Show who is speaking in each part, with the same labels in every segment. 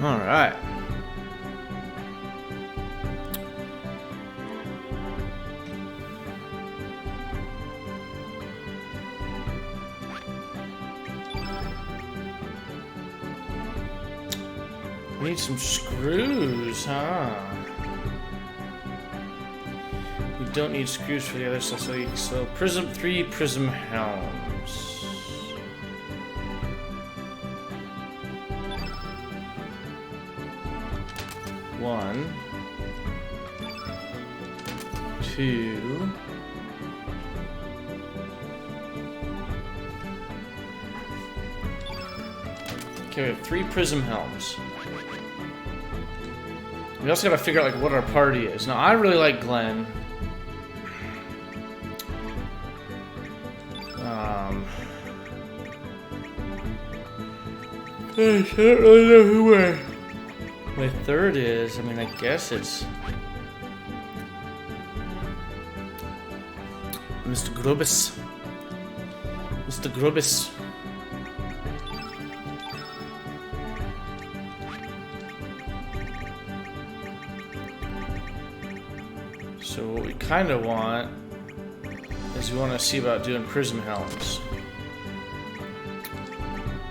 Speaker 1: All right. Need some screws, huh? We don't need screws for the other stuff, so prism 3 prism helms. One, two. Okay, we have 3 prism helms. We also gotta figure out like what our party is. Now I really like Glenn. I don't really know who my third is. I mean, I guess it's Mr. Grubus. Mr. Grubus. So what we kind of want is we want to see about doing prism helms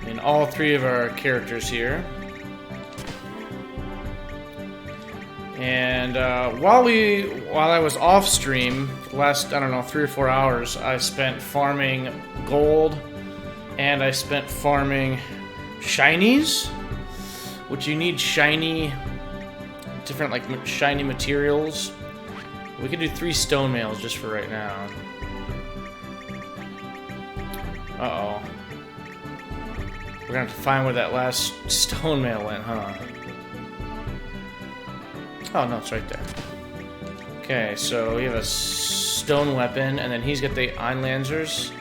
Speaker 1: in all 3 of our characters here. And while I was off stream, the last, I don't know, 3 or 4 hours, I spent farming gold and I spent farming shinies, which you need shiny, different like shiny materials. We can do 3 stone mails just for right now. Uh-oh. We're gonna have to find where that last stone mail went, huh? Oh, no, it's right there. Okay, so we have a stone weapon, and then he's got the Einlansers.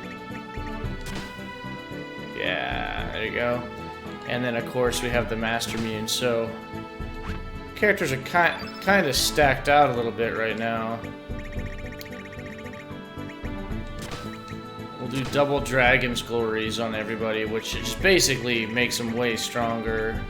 Speaker 1: Yeah, there you go. And then, of course, we have the Master Mune, so characters are kind of stacked out a little bit right now. We'll do double Dragon's Glories on everybody, which just basically makes them way stronger.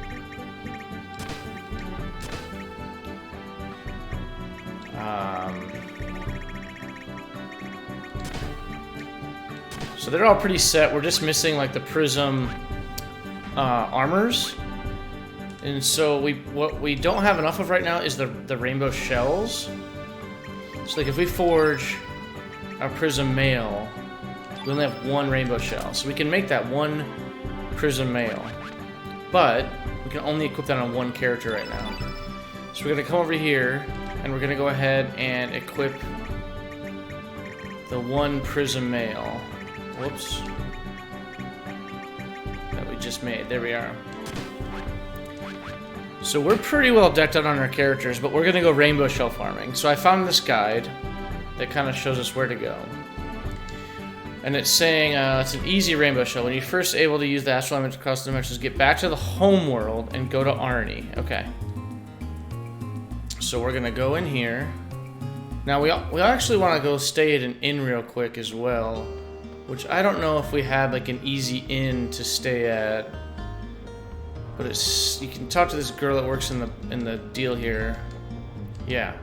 Speaker 1: So they're all pretty set. We're just missing like the prism armors. And so what we don't have enough of right now is the rainbow shells. So like if we forge our prism mail, we only have 1 rainbow shell. So we can make that 1 prism mail. But we can only equip that on 1 character right now. So we're gonna come over here and we're gonna go ahead and equip the 1 prism mail. Whoops. That we just made. There we are. So we're pretty well decked out on our characters, but we're going to go rainbow shell farming. So I found this guide that kind of shows us where to go. And it's saying it's an easy rainbow shell. When you're first able to use the astral element across the dimensions, get back to the home world and go to Arnie. Okay. So we're going to go in here. Now we actually want to go stay at an inn real quick as well. Which I don't know if we had like an easy inn to stay at, but it's, you can talk to this girl that works in the deal here. Yeah.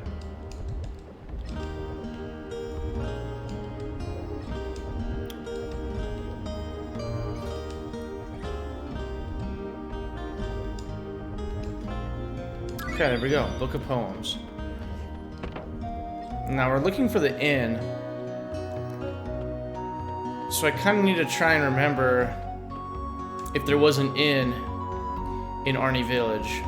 Speaker 1: Okay, there we go. Book of Poems. Now we're looking for the inn. So I kind of need to try and remember if there was an inn in Arnie Village.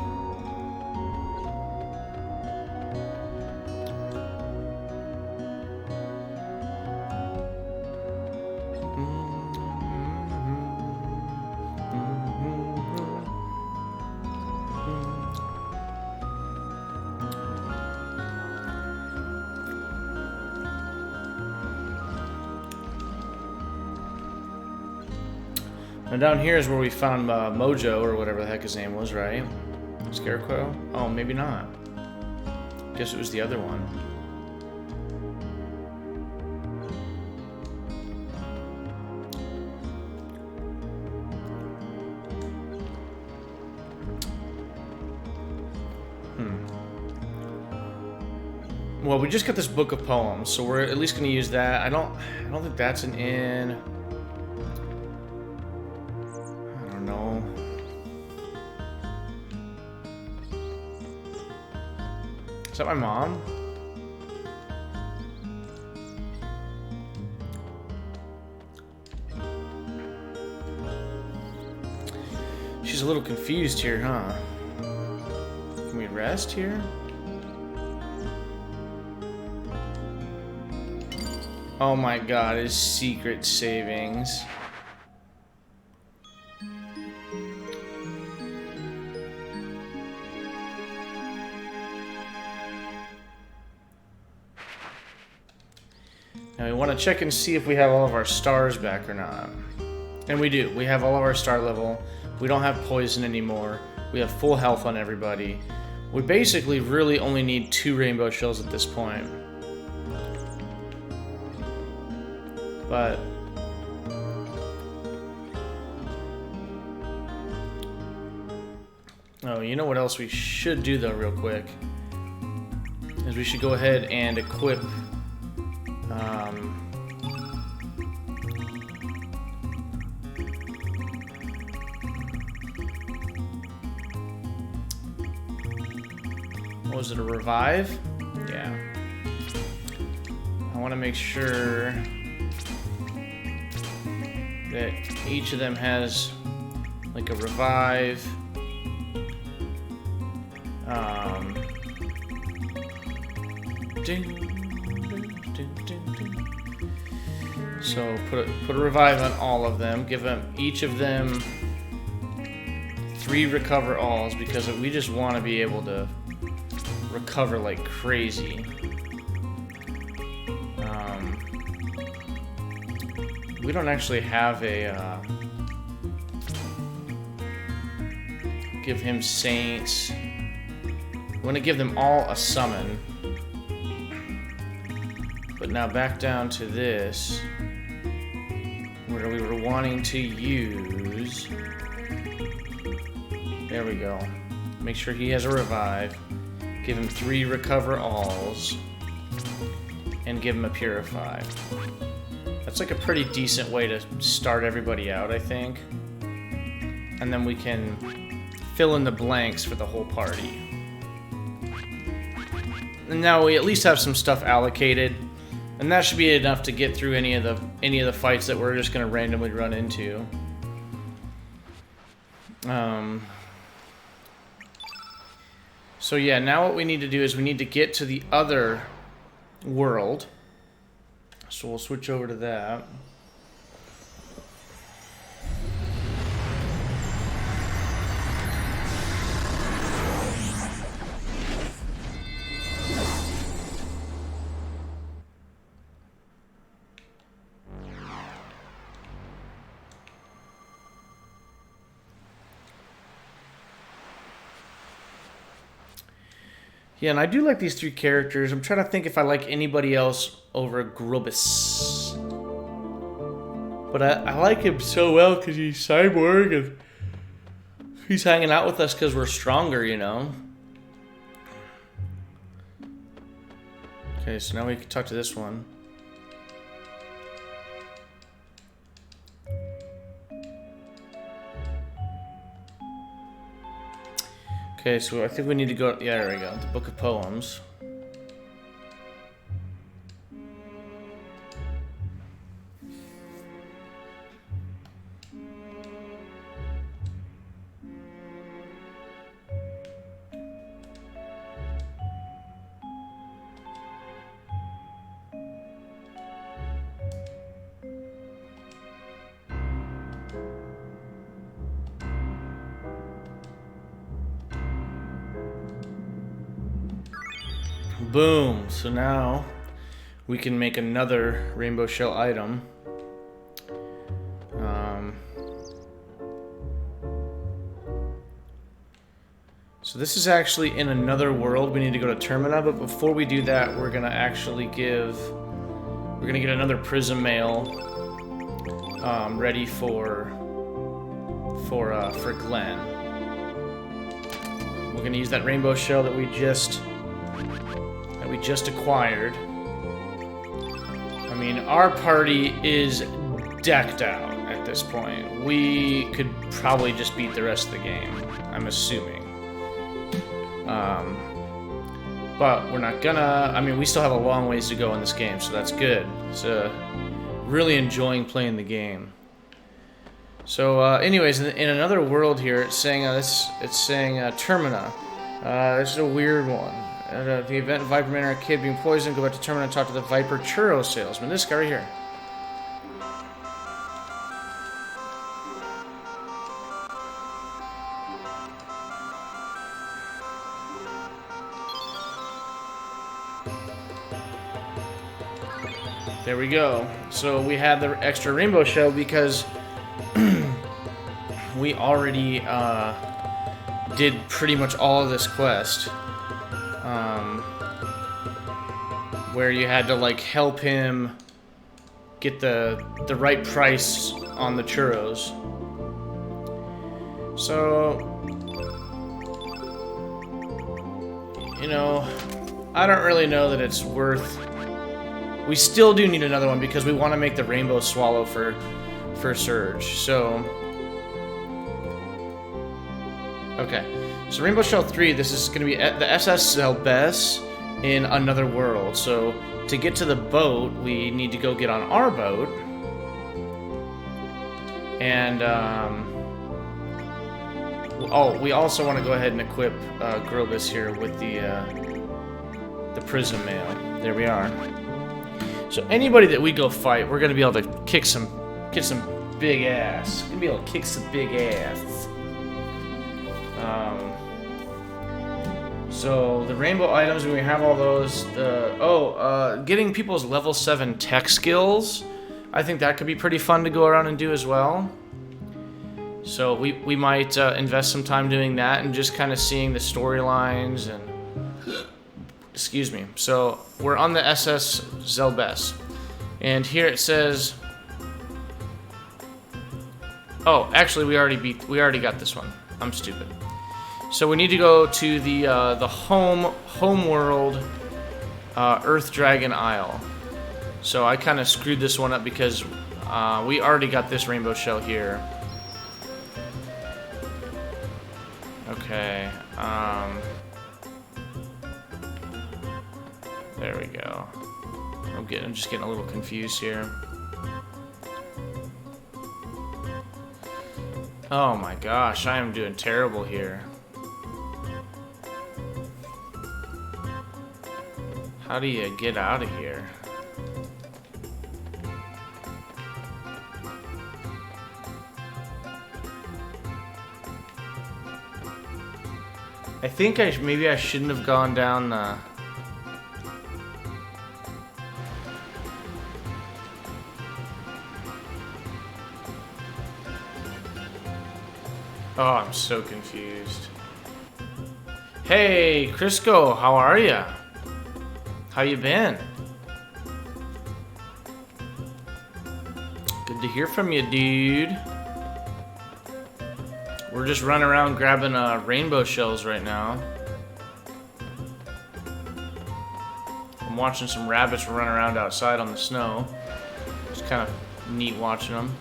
Speaker 1: Now down here is where we found Mojo, or whatever the heck his name was, right? Scarecrow? Oh, maybe not. Guess it was the other one. Well, we just got this book of poems, so we're at least going to use that. I don't think that's an inn. I don't know. Is that my mom? She's a little confused here, huh? Can we rest here? Oh my god, his secret savings. Now we want to check and see if we have all of our stars back or not. And we do. We have all of our star level. We don't have poison anymore. We have full health on everybody. We basically really only need 2 rainbow shells at this point. But oh, you know what else we should do though real quick? Is we should go ahead and equip what was it, a revive? Yeah. I want to make sure that each of them has like a revive. So put a revive on all of them. Give them each of them 3 recover alls because we just want to be able to recover like crazy. We don't actually have a give him saints. We want to give them all a summon. But now back down to this, where we were wanting to use. There we go. Make sure he has a revive. Give him 3 recover alls. And give him a purify. That's like a pretty decent way to start everybody out, I think. And then we can fill in the blanks for the whole party. And now we at least have some stuff allocated. And that should be enough to get through any of the fights that we're just gonna randomly run into. So yeah, now what we need to do is we need to get to the other world. So we'll switch over to that. Yeah, and I do like these 3 characters. I'm trying to think if I like anybody else over Grubus. But I like him so well because he's cyborg and he's hanging out with us because we're stronger, you know? Okay, so now we can talk to this one. Okay, so I think we need to go... Yeah, there we go. The Book of Poems. Boom. So now we can make another rainbow shell item. So this is actually in another world. We need to go to Termina, but before we do that, we're gonna actually get another prism mail ready for Glenn. We're gonna use that rainbow shell that we we just acquired. I mean, our party is decked out at this point. We could probably just beat the rest of the game, I'm assuming. But we're not gonna. I mean, we still have a long ways to go in this game, so that's good. It's really enjoying playing the game. So, anyways, in another world here, it's saying Termina. This is a weird one. At the event, Viper Man and a kid being poisoned. Go back to Termina and talk to the Viper churro salesman. This guy right here. There we go. So we had the extra rainbow shell because we already did pretty much all of this quest. Where you had to like help him get the right price on the churros. So, you know, I don't really know that it's worth. We still do need another one because we want to make the rainbow swallow for Surge. So, okay. So Rainbow Shell 3, this is going to be the SS Zelbes in another world. So to get to the boat, we need to go get on our boat. And, oh, we also want to go ahead and equip Grobus here with the Prism Mail. There we are. So anybody that we go fight, we're gonna be able to kick some big ass. We're gonna be able to kick some big ass. So the rainbow items, we have all those. Getting people's level 7 tech skills. I think that could be pretty fun to go around and do as well. So we might invest some time doing that and just kind of seeing the storylines and. Excuse me. So we're on the SS Zelbes, and here it says. Oh, actually, we already got this one. I'm stupid. So we need to go to the home world, Earth Dragon Isle. So I kind of screwed this one up because we already got this rainbow shell here. Okay. There we go. I'm just getting a little confused here. Oh my gosh, I am doing terrible here. How do you get out of here? I think maybe I shouldn't have gone down the... Oh, I'm so confused. Hey, Crisco, how are ya? How you been? Good to hear from you, dude. We're just running around grabbing rainbow shells right now. I'm watching some rabbits run around outside on the snow. It's kind of neat watching them.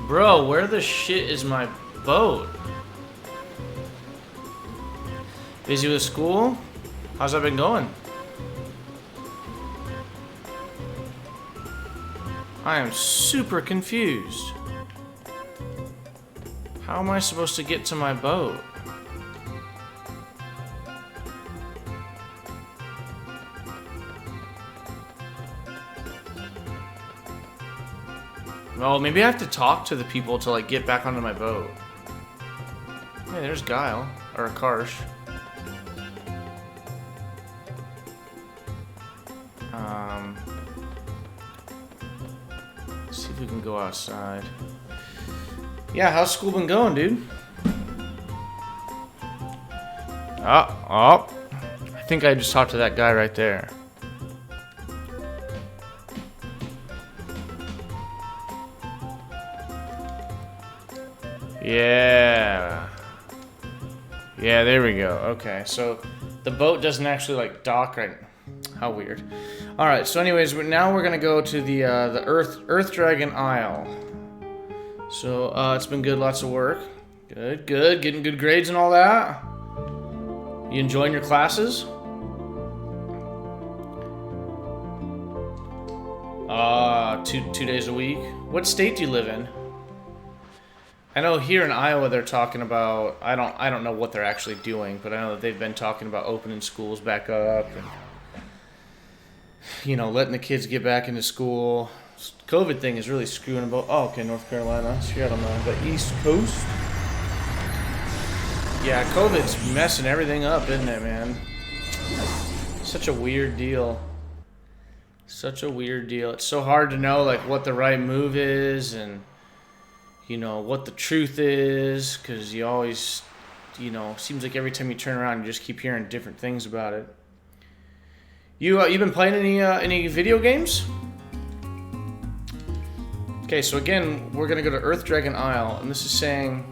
Speaker 1: Bro, where the shit is my boat? Busy with school? How's that been going? I am super confused. How am I supposed to get to my boat? Well, maybe I have to talk to the people to like get back onto my boat. Hey, there's Guile, or Karsh. Let's see if we can go outside. Yeah, how's school been going, dude? Oh, I think I just talked to that guy right there. Yeah. Yeah, there we go. Okay, so the boat doesn't actually like dock right. How weird. All right. So, anyways, now we're gonna go to the Earth Dragon Isle. So it's been good. Lots of work. Good. Good. Getting good grades and all that. You enjoying your classes? 2 days a week. What state do you live in? I know here in Iowa they're talking about, I don't know what they're actually doing, but I know that they've been talking about opening schools back up and, you know, letting the kids get back into school. COVID thing is really screwing about. Oh, okay, North Carolina. So you're out on the East Coast. Yeah, COVID's messing everything up, isn't it, man? Such a weird deal. Such a weird deal. It's so hard to know, like, what the right move is and, you know, what the truth is, because you always, you know, seems like every time you turn around, you just keep hearing different things about it. You been playing any video games? Okay, so again, we're gonna go to Earth Dragon Isle, and this is saying.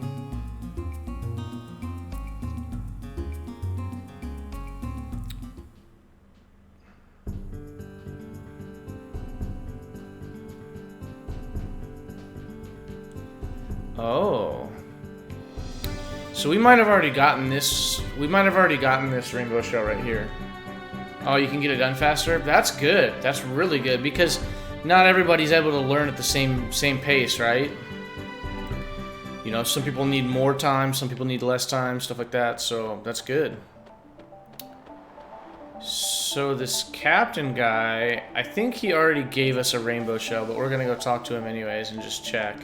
Speaker 1: Oh. So we might have already gotten this. We might have already gotten this rainbow shell right here. Oh, you can get it done faster? That's good. That's really good because not everybody's able to learn at the same pace, right? You know, some people need more time, some people need less time, stuff like that. So that's good. So this captain guy, I think he already gave us a rainbow shell, but we're gonna go talk to him anyways and just check.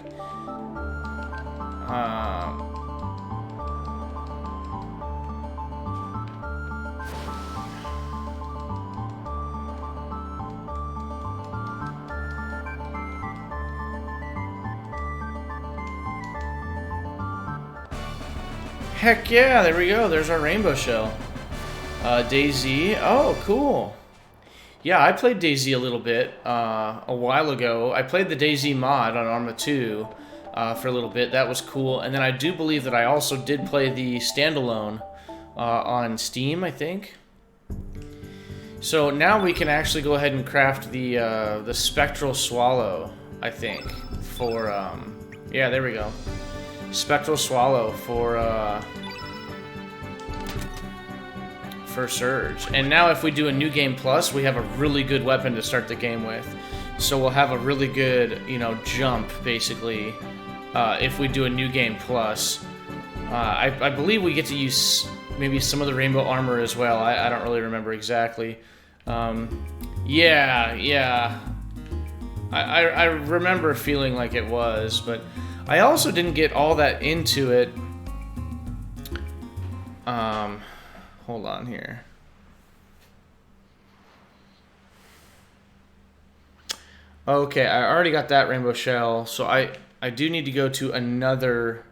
Speaker 1: Heck yeah, there we go. There's our rainbow shell. DayZ. Oh, cool. Yeah, I played DayZ a little bit a while ago. I played the DayZ mod on Arma 2 for a little bit. That was cool. And then I do believe that I also did play the standalone on Steam, I think. So now we can actually go ahead and craft the Spectral Swallow, I think, for... yeah, there we go. Spectral Swallow for Surge. And now if we do a New Game Plus, we have a really good weapon to start the game with. So we'll have a really good, you know, jump, basically, if we do a New Game Plus. I believe we get to use maybe some of the rainbow armor as well. I don't really remember exactly. Yeah. I remember feeling like it was, but I also didn't get all that into it. Hold on here. Okay, I already got that rainbow shell, so I do need to go to another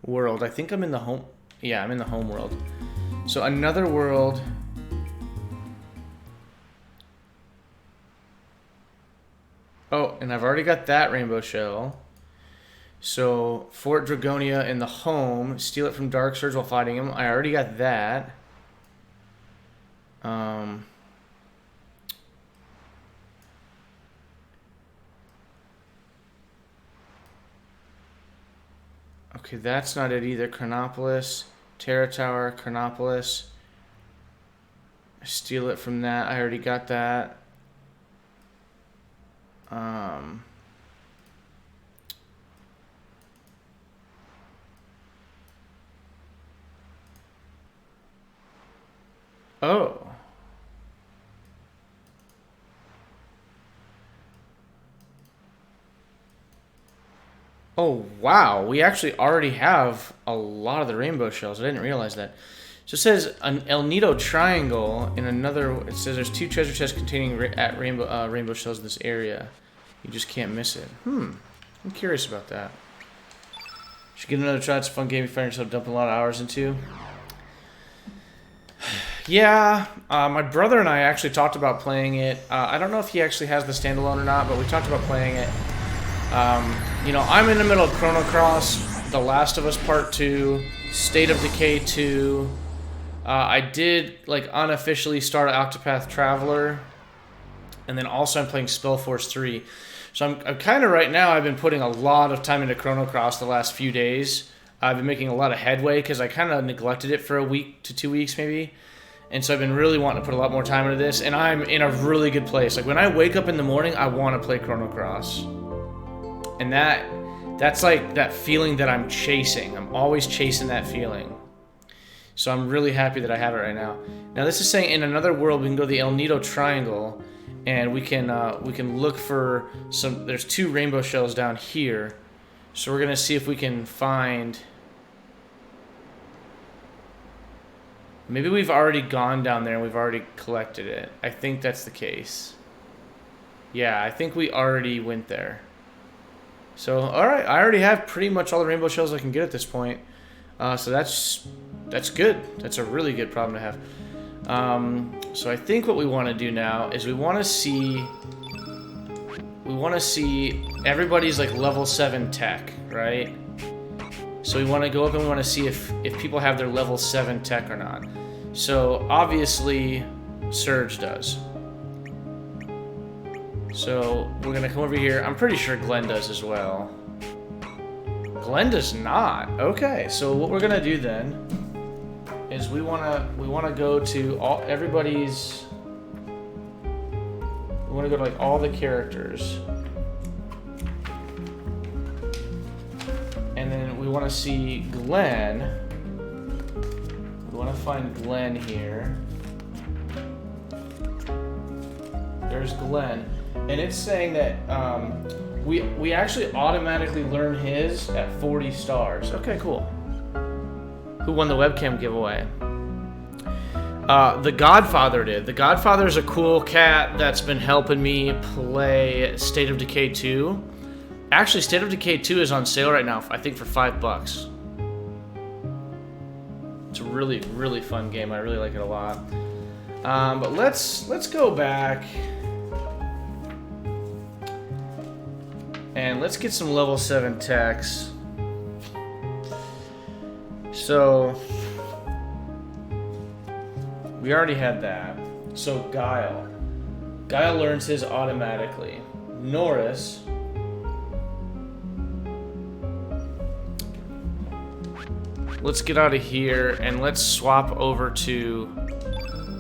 Speaker 1: world. I think I'm in the home... Yeah, I'm in the home world. So another world... Oh, and I've already got that rainbow shell. So, Fort Dragonia in the home. Steal it from Dark Surge while fighting him. I already got that. Okay, that's not it either. Chronopolis, Terra Tower, Chronopolis. Steal it from that. I already got that. Oh. Oh, wow. We actually already have a lot of the rainbow shells. I didn't realize that. So it says an El Nido triangle in another... It says there's 2 treasure chests containing rainbow shells in this area. You just can't miss it. I'm curious about that. Should get another try. It's a fun game you find yourself dumping a lot of hours into. Yeah, my brother and I actually talked about playing it. I don't know if he actually has the standalone or not, but we talked about playing it. You know, I'm in the middle of Chrono Cross, The Last of Us Part 2, State of Decay 2. I did, like, unofficially start Octopath Traveler. And then also I'm playing Spellforce 3. So I'm kind of right now, I've been putting a lot of time into Chrono Cross the last few days. I've been making a lot of headway because I kind of neglected it for a week to 2 weeks maybe. And so I've been really wanting to put a lot more time into this. And I'm in a really good place. Like when I wake up in the morning, I want to play Chrono Cross. And that's like that feeling that I'm chasing. I'm always chasing that feeling. So I'm really happy that I have it right now. Now this is saying in another world we can go to the El Nido Triangle. And we can look for some. There's 2 rainbow shells down here, so we're gonna see if we can find. Maybe we've already gone down there and we've already collected it. I think that's the case. Yeah, I think we already went there. So all right, I already have pretty much all the rainbow shells I can get at this point. So that's good. That's a really good problem to have. So I think what we want to do now is we want to see everybody's like level 7 tech, right? So we want to go up and we want to see if people have their level 7 tech or not. So obviously Surge does. So we're gonna come over here. I'm pretty sure Glenn does as well. Glenn does not. Okay, so what we're gonna do then is we wanna go to everybody's. We wanna go to like all the characters, and then we wanna see Glenn. We wanna find Glenn here. There's Glenn, and it's saying that we actually automatically learn his at 40 stars. Okay, cool. Who won the webcam giveaway? The Godfather did. The Godfather is a cool cat that's been helping me play State of Decay 2. Actually, State of Decay 2 is on sale right now, I think for $5. It's a really, really fun game. I really like it a lot. But let's go back and let's get some level 7 techs. So we already had that. So Guile learns his automatically. Norris, let's get out of here and let's swap over to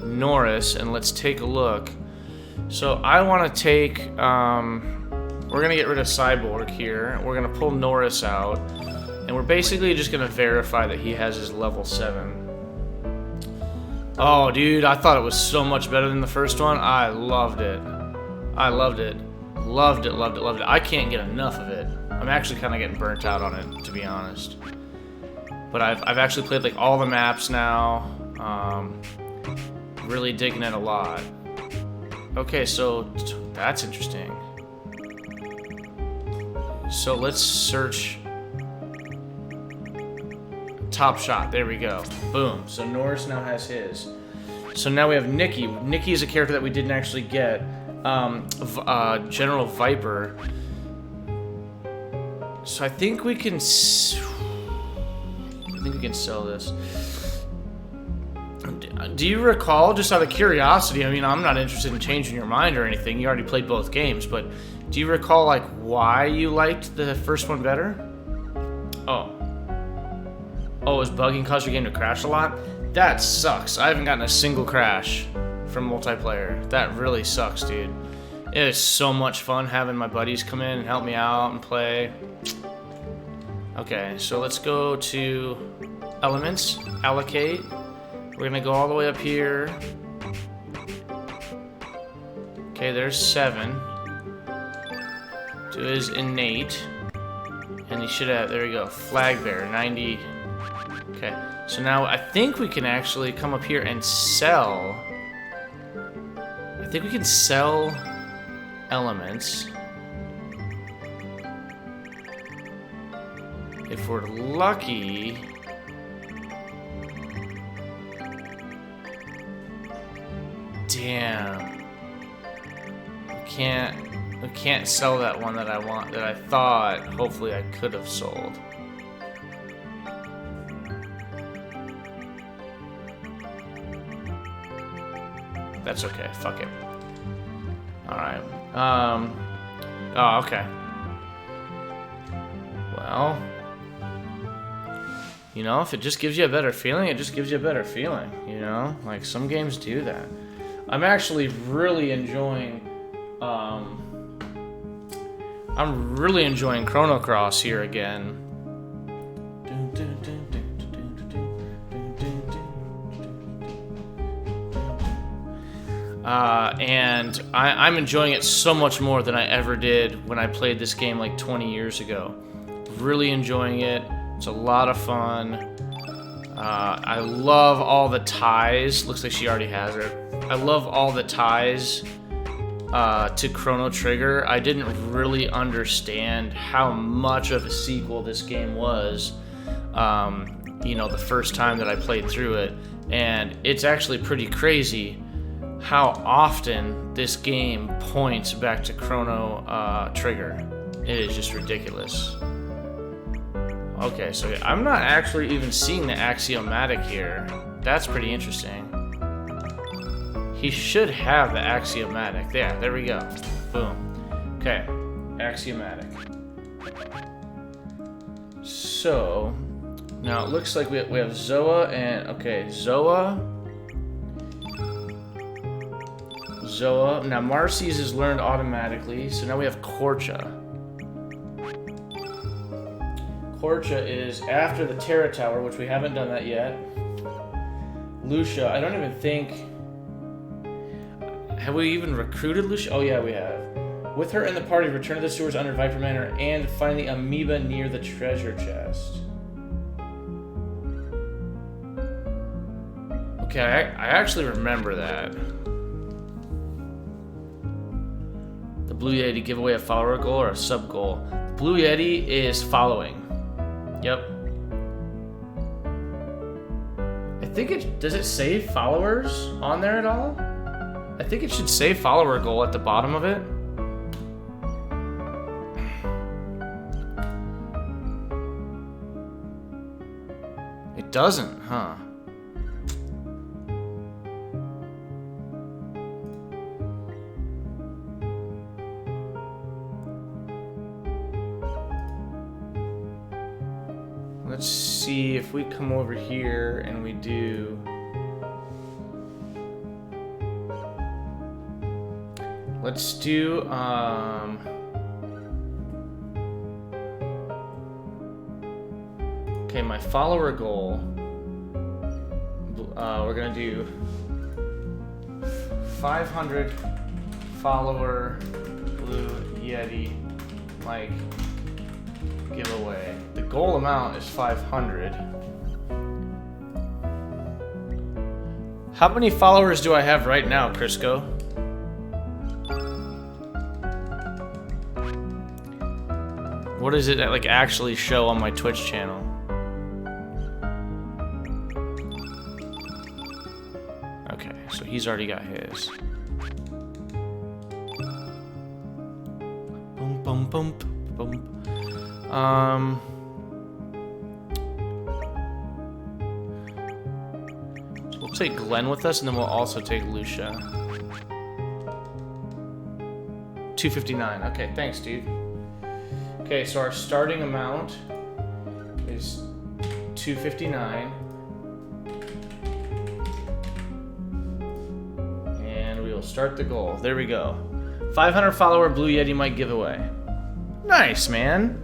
Speaker 1: Norris and let's take a look. So I want to take we're gonna get rid of Cyborg here. We're gonna pull Norris out. And we're basically just gonna verify that he has his level 7. Oh, dude, I thought it was so much better than the first one. I loved it. I loved it. Loved it, loved it, loved it. I can't get enough of it. I'm actually kind of getting burnt out on it, to be honest. But I've actually played like all the maps now. Really digging it a lot. Okay, so that's interesting. So let's search. Top shot. There we go. Boom. So Norris now has his. So now we have Nikki. Nikki is a character that we didn't actually get. General Viper. So I think we can. I think we can sell this. Do you recall, just out of curiosity? I mean, I'm not interested in changing your mind or anything. You already played both games, but do you recall like why you liked the first one better? Oh. Oh, is bugging cause your game to crash a lot? That sucks. I haven't gotten a single crash from multiplayer. That really sucks, dude. It is so much fun having my buddies come in and help me out and play. Okay, so let's go to elements, allocate. We're gonna go all the way up here. Okay, there's 7. 2 is innate. And you should have, there we go, flag bearer, 90. Okay, so now I think we can actually come up here and sell. I think we can sell elements. If we're lucky. Damn. We can't sell that one that I want, that I thought hopefully I could have sold. That's okay. Fuck it. Alright. Oh, okay. Well, you know, if it just gives you a better feeling, it just gives you a better feeling, you know? Like, some games do that. I'm actually really enjoying, I'm really enjoying Chrono Cross here again. And I'm enjoying it so much more than I ever did when I played this game like 20 years ago. Really enjoying it. It's a lot of fun. I love all the ties. Looks like she already has it. I love all the ties to Chrono Trigger. I didn't really understand how much of a sequel this game was, you know, the first time that I played through it. And it's actually pretty crazy how often this game points back to Chrono Trigger. It is just ridiculous. Okay, so I'm not actually even seeing the axiomatic here. That's pretty interesting. He should have the axiomatic. Yeah, there we go. Boom. Okay, axiomatic. So, now it looks like we have Zoa and... Okay, Zoa. Now Marcy's is learned automatically, so now we have Korcha. Korcha is after the Terra Tower, which we haven't done that yet. Lucia, I don't even think... Have we even recruited Lucia? Oh yeah, we have. With her in the party, return to the sewers under Viper Manor and find the amoeba near the treasure chest. Okay, I actually remember that. The Blue Yeti give away a follower goal or a sub goal. Blue Yeti is following. Yep. I think it... Does it say followers on there at all? I think it should say follower goal at the bottom of it. It doesn't, huh? Let's see if we come over here and we do... Let's do, okay, my follower goal, we're gonna do 500 follower Blue Yeti like giveaway. The goal amount is 500. How many followers do I have right now, Crisco? What does it like actually show on my Twitch channel? Okay, so he's already got his. Boom, boom, boom, boom. So we'll take Glenn with us, and then we'll also take Lucia. 259. Okay, thanks, dude. Okay, so our starting amount is 259. And we will start the goal. There we go. 500 follower Blue Yeti mic giveaway. Nice, man.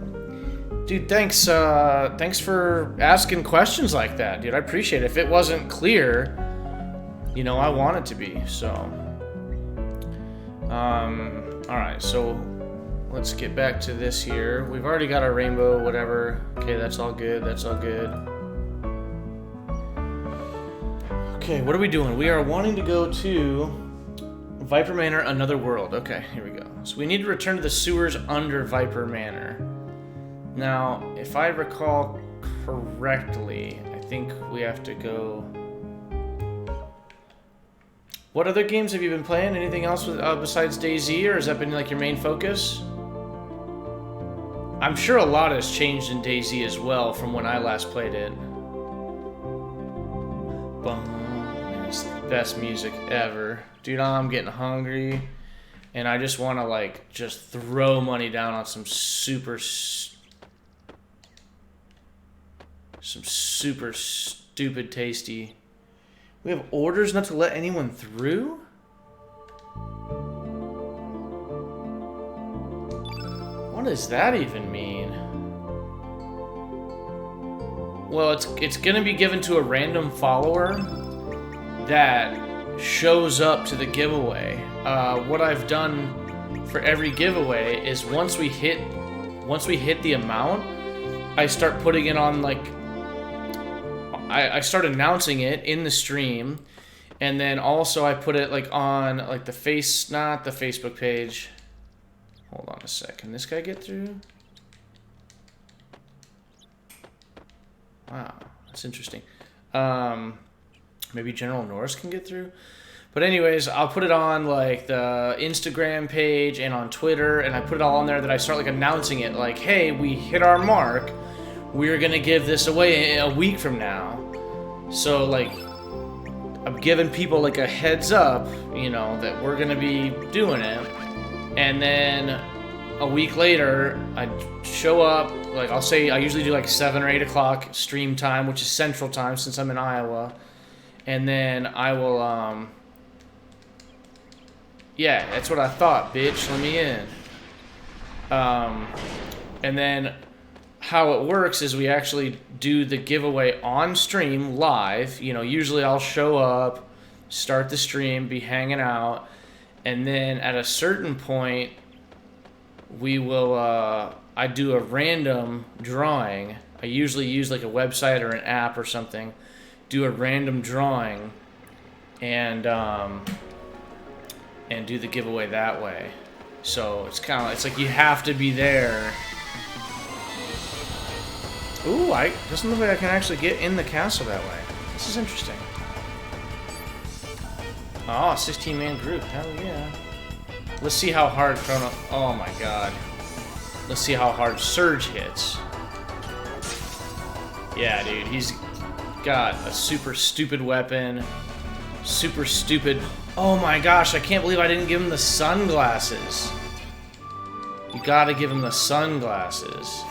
Speaker 1: Dude, thanks for asking questions like that, dude. I appreciate it. If it wasn't clear, you know, I want it to be, so. Alright, so let's get back to this here. We've already got our rainbow, whatever. Okay, that's all good. That's all good. Okay, what are we doing? We are wanting to go to Viper Manor, Another World. Okay, here we go. So we need to return to the sewers under Viper Manor. Now, if I recall correctly, I think we have to go... What other games have you been playing? Anything else with, besides DayZ, or has that been like your main focus? I'm sure a lot has changed in DayZ as well from when I last played it. Bum, It's the best music ever. Dude, I'm getting hungry. And I just want to, like, just throw money down on some super stupid tasty. We have orders not to let anyone through? What does that even mean? Well, it's gonna be given to a random follower that shows up to the giveaway. What I've done for every giveaway is once we hit the amount, I start putting it on, like, I start announcing it in the stream, and then also I put it, like, on, like, not the Facebook page. Hold on a sec. Can this guy get through? Wow, that's interesting. Maybe General Norris can get through? But anyways, I'll put it on, like, the Instagram page and on Twitter, and I put it all on there that I start, like, announcing it, like, hey, we hit our mark. We're gonna give this away a week from now. So, like, I'm giving people, like, a heads up, you know, that we're gonna be doing it. And then a week later, I show up, like, I'll say I usually do, like, 7 or 8 o'clock stream time, which is Central Time since I'm in Iowa. And then I will, yeah, that's what I thought, bitch. Let me in. And then how it works is we actually do the giveaway on stream live. You know, usually I'll show up, start the stream, be hanging out, and then at a certain point, we will, I do a random drawing. I usually use, like, a website or an app or something, do a random drawing, and do the giveaway that way. So it's kind of, it's like you have to be there. Ooh, doesn't look like I can actually get in the castle that way. This is interesting. Oh, 16-man group, hell yeah. Let's see how hard Chrono, oh my god. Let's see how hard Surge hits. Yeah, dude, he's got a super stupid weapon. Super stupid. Oh my gosh, I can't believe I didn't give him the sunglasses. You gotta give him the sunglasses.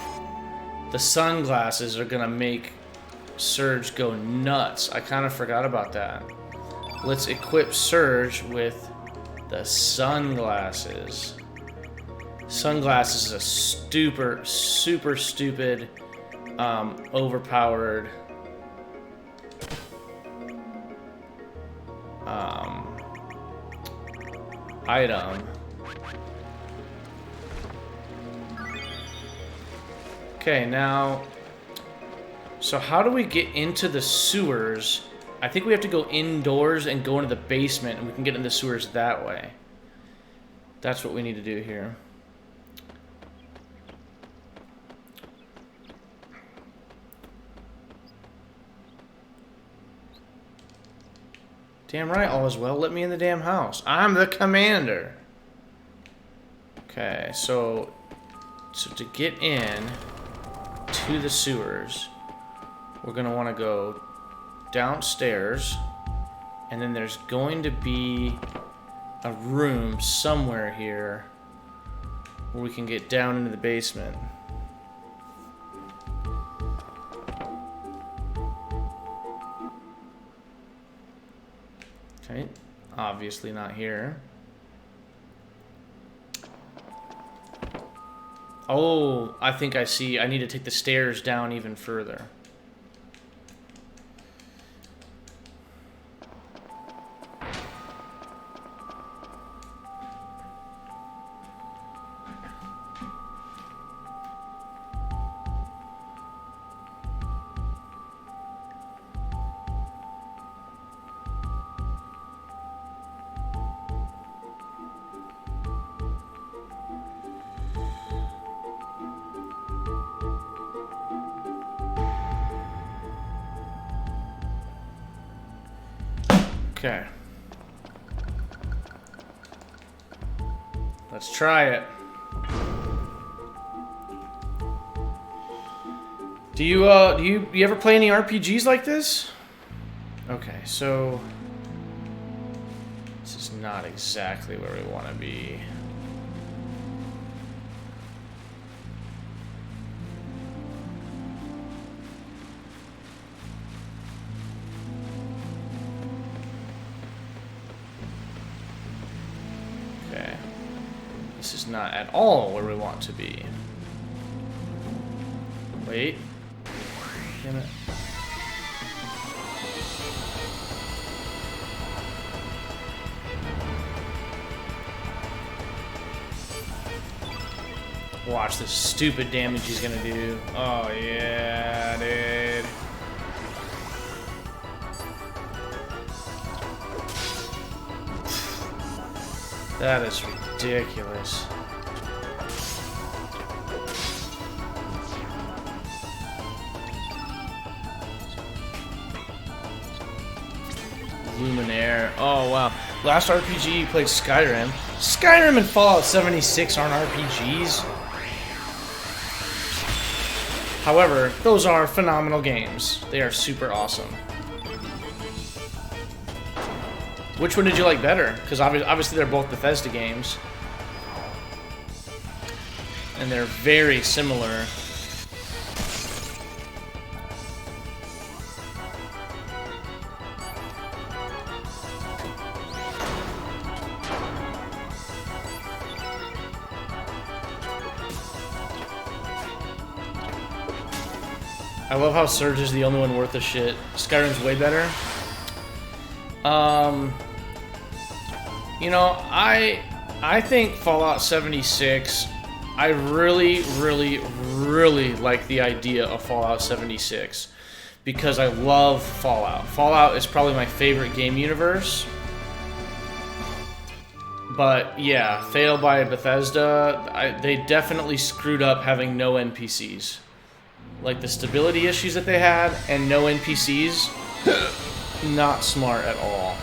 Speaker 1: The sunglasses are gonna make Surge go nuts. I kind of forgot about that. Let's equip Surge with the sunglasses. Sunglasses is a super stupid, overpowered item. Okay, now, so how do we get into the sewers? I think we have to go indoors and go into the basement, and we can get in the sewers that way. That's what we need to do here. Damn right, all is well. Let me in the damn house. I'm the commander. Okay, so to get in to the sewers, we're gonna want to go downstairs, and then there's going to be a room somewhere here where we can get down into the basement. Okay, obviously not here. Oh, I think I see. I need to take the stairs down even further. Okay. Let's try it. Do you ever play any RPGs like this? Okay, so not exactly where we want to be. Okay. This is not at all where we want to be. Wait. Damn it. Watch the stupid damage he's gonna do. Oh yeah, dude. That is ridiculous. Luminaire. Oh wow. Last RPG you played Skyrim. Skyrim and Fallout 76 aren't RPGs. However, those are phenomenal games. They are super awesome. Which one did you like better? Because obviously they're both Bethesda games. And they're very similar. I love how Surge is the only one worth a shit. Skyrim's way better. You know, I think Fallout 76, I really like the idea of Fallout 76. Because I love Fallout. Fallout is probably my favorite game universe. But yeah, failed by Bethesda. They definitely screwed up having no NPCs. Like the stability issues that they had and no NPCs, not smart at all.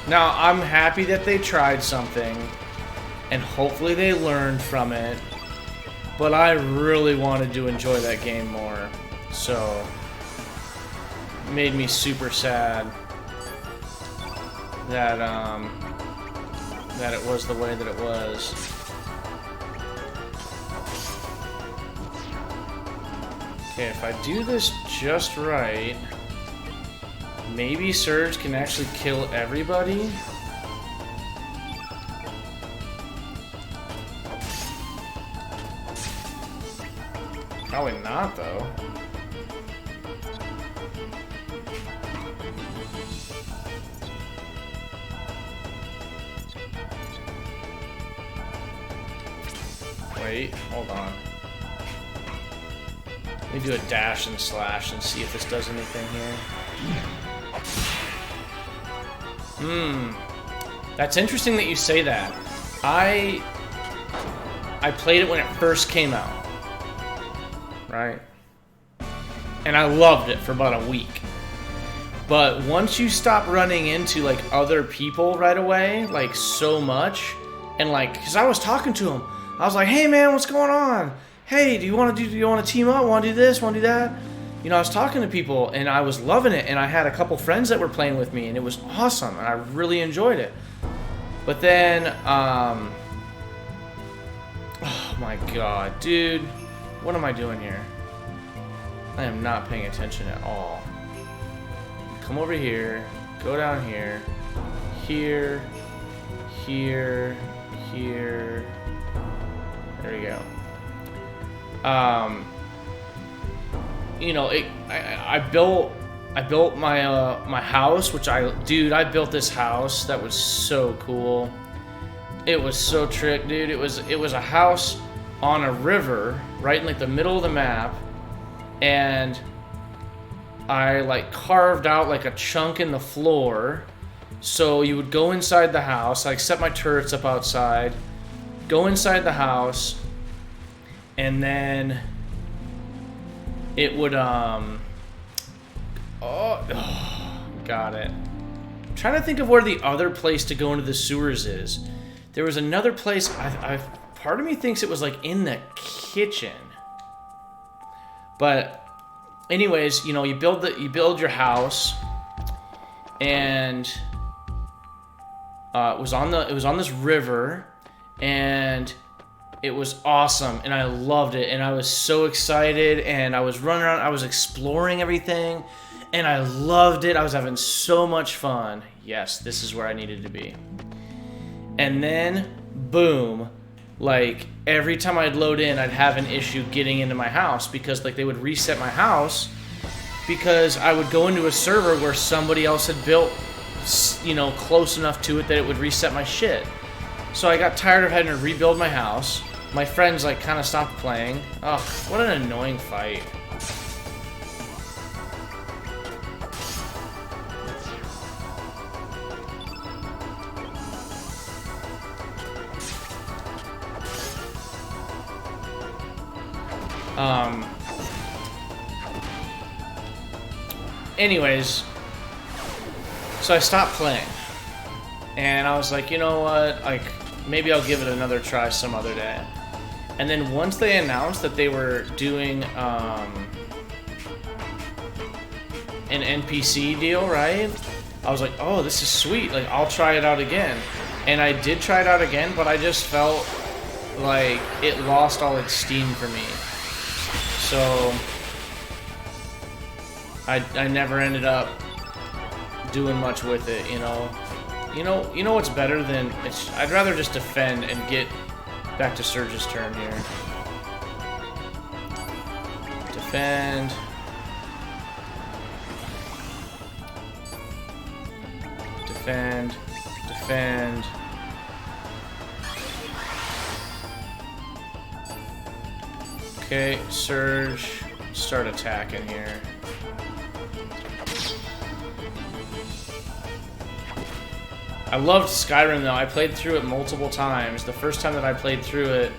Speaker 1: Now, I'm happy that they tried something and hopefully they learned from it, but I really wanted to enjoy that game more. So, it made me super sad that that it was the way that it was. Okay, if I do this just right, maybe Surge can actually kill everybody. Probably not, though. Wait, hold on. Let me do a dash and slash and see if this does anything here. That's interesting that you say that. I played it when it first came out. Right? And I loved it for about a week. But once you stop running into like other people right away, like so much, and like, cause I was talking to him, I was like, "Hey man, what's going on? Hey, do you want to team up? Want to do this? Want to do that?" You know, I was talking to people and I was loving it, and I had a couple friends that were playing with me, and it was awesome, and I really enjoyed it. But then, oh my god, dude, what am I doing here? I am not paying attention at all. Come over here, go down here, here, here, here. There we go. You know, I built my my house, which I built this house that was so cool. It was so trick, dude. It was a house on a river, right in like the middle of the map, and I like carved out like a chunk in the floor, so you would go inside the house. I set my turrets up outside, go inside the house, and then it would got it. I'm trying to think of where the other place to go into the sewers is. There was another place. Part of me thinks it was like in the kitchen. But anyways, you know, you build your house, and It was on this river, and it was awesome, and I loved it, and I was so excited, and I was running around, I was exploring everything, and I loved it. I was having so much fun. Yes, this is where I needed to be. And then, boom, like, every time I'd load in, I'd have an issue getting into my house, because, like, they would reset my house, because I would go into a server where somebody else had built, you know, close enough to it that it would reset my shit. So I got tired of having to rebuild my house. My friends, like, kind of stopped playing. Ugh, what an annoying fight. Anyways, so I stopped playing. And I was like, you know what, like, maybe I'll give it another try some other day. And then once they announced that they were doing an NPC deal, right? I was like, oh, this is sweet. Like, I'll try it out again. And I did try it out again, but I just felt like it lost all its steam for me. So I never ended up doing much with it, you know. You know what's better than I'd rather just defend and get back to Surge's turn here. Defend. Defend. Defend. Okay, Surge. Start attacking here. I loved Skyrim though. I played through it multiple times. The first time that I played through it,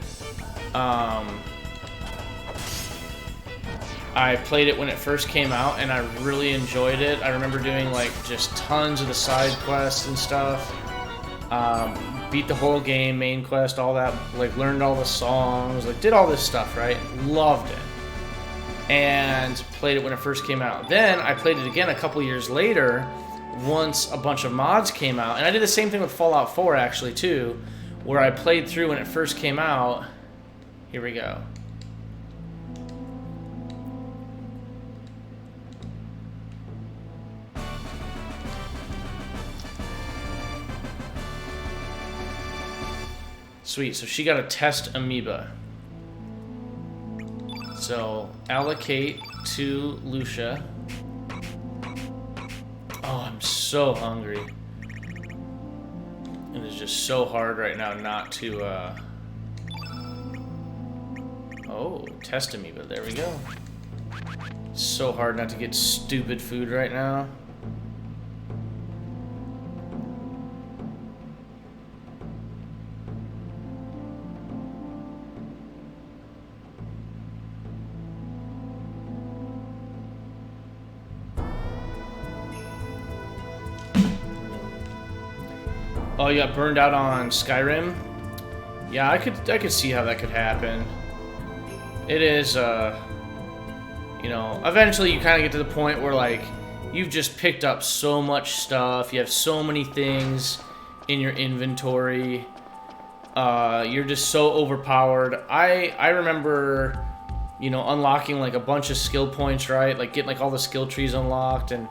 Speaker 1: I played it when it first came out, and I really enjoyed it. I remember doing like just tons of the side quests and stuff. Beat the whole game, main quest, all that. Like learned all the songs, like did all this stuff, right? Loved it. And played it when it first came out. Then I played it again a couple years later, once a bunch of mods came out. And I did the same thing with Fallout 4 actually too, where I played through when it first came out. Here we go. Sweet, so she got a test amoeba. So allocate to Lucia. Oh, I'm so hungry. It is just so hard right now not to, Oh, test amoeba, there we go. So hard not to get stupid food right now. Oh, you got burned out on Skyrim? Yeah, I could see how that could happen. It is, you know, eventually you kind of get to the point where, like, you've just picked up so much stuff. You have so many things in your inventory. You're just so overpowered. I remember, you know, unlocking, like, a bunch of skill points, right? Like, getting, like, all the skill trees unlocked, and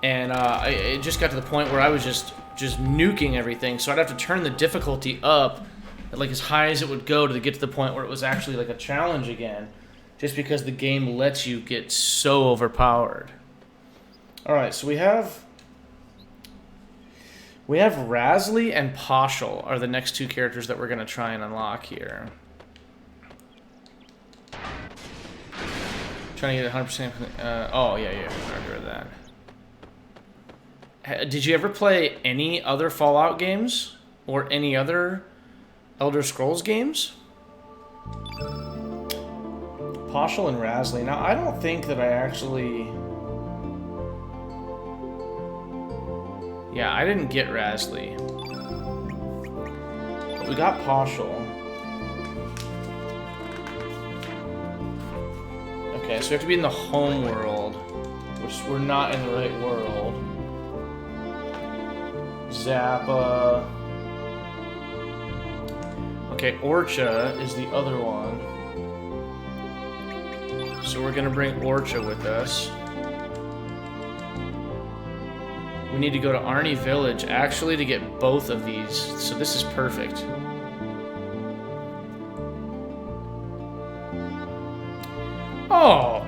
Speaker 1: it just got to the point where I was just nuking everything, so I'd have to turn the difficulty up like as high as it would go to get to the point where it was actually like a challenge again, just because the game lets you get so overpowered. Alright, so we have Rasley and Poshel are the next two characters that we're going to try and unlock here. Trying to get 100%. Oh, yeah, I remember that. Did you ever play any other Fallout games? Or any other Elder Scrolls games? Poshel and Rasley. Now, I don't think that I actually... Yeah, I didn't get Rasley. But we got Poshel. Okay, so we have to be in the home world, which we're not in the right world. Zappa. Okay, Orcha is the other one. So we're gonna bring Orcha with us. We need to go to Arnie Village, actually, to get both of these. So this is perfect. Oh,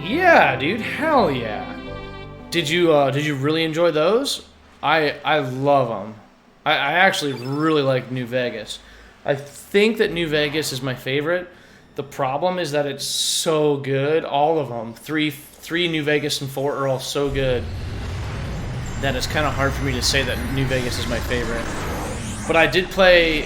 Speaker 1: yeah, dude, hell yeah. Did you really enjoy those? I love them. I actually really like New Vegas. I think that New Vegas is my favorite. The problem is that it's so good. All of them, three New Vegas and 4 are all so good that it's kind of hard for me to say that New Vegas is my favorite. But I did play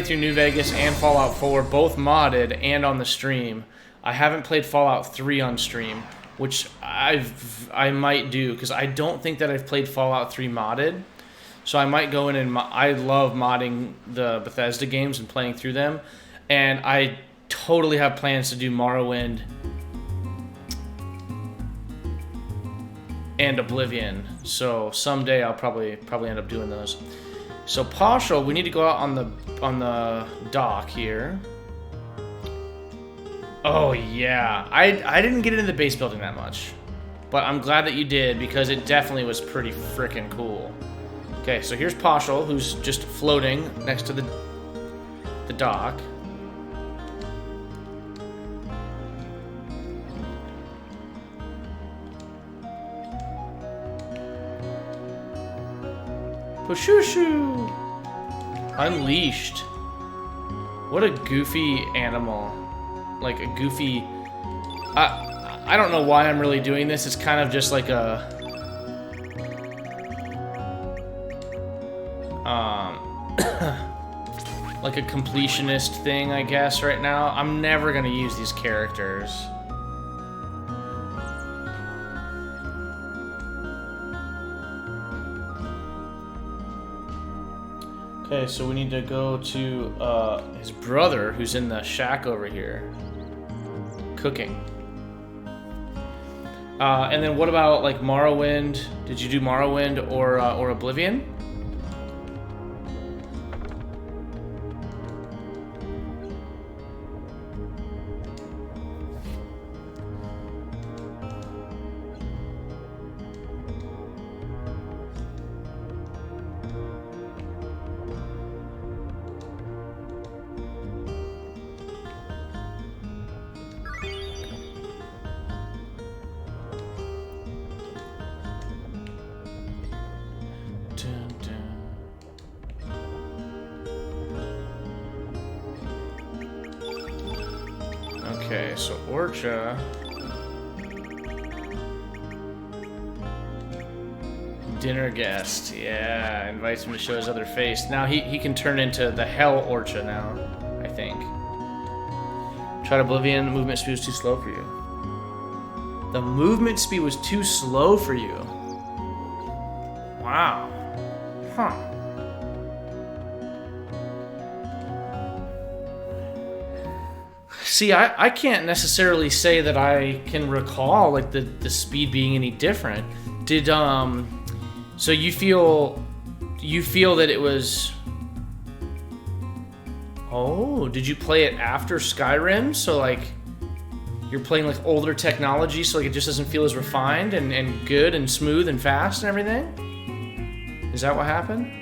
Speaker 1: through New Vegas and Fallout 4, both modded and on the stream. I haven't played Fallout 3 on stream, which I might do, because I don't think that I've played Fallout 3 modded. So I might go in and I love modding the Bethesda games and playing through them, and I totally have plans to do Morrowind and Oblivion. So someday I'll probably end up doing those. So Partial, we need to go out on the dock here. Oh yeah, I didn't get into the base building that much, but I'm glad that you did, because it definitely was pretty freaking cool. Okay, so here's Partial, who's just floating next to the dock. Pushushu! Unleashed. What a goofy animal. Like a goofy... I don't know why I'm really doing this. It's kind of just like a... like a completionist thing, I guess, right now. I'm never gonna use these characters. Okay, so we need to go to his brother, who's in the shack over here, cooking. And then what about like Morrowind? Did you do Morrowind or Oblivion? Okay, so Orcha. Dinner guest. Yeah, invites him to show his other face. Now he can turn into the Hell Orcha now, I think. Tried Oblivion, the movement speed was too slow for you. The movement speed was too slow for you. Wow. Huh. See, I can't necessarily say that I can recall like the speed being any different. Did so you feel that it was... Oh, did you play it after Skyrim? So like you're playing like older technology, so like it just doesn't feel as refined and good and smooth and fast and everything? Is that what happened?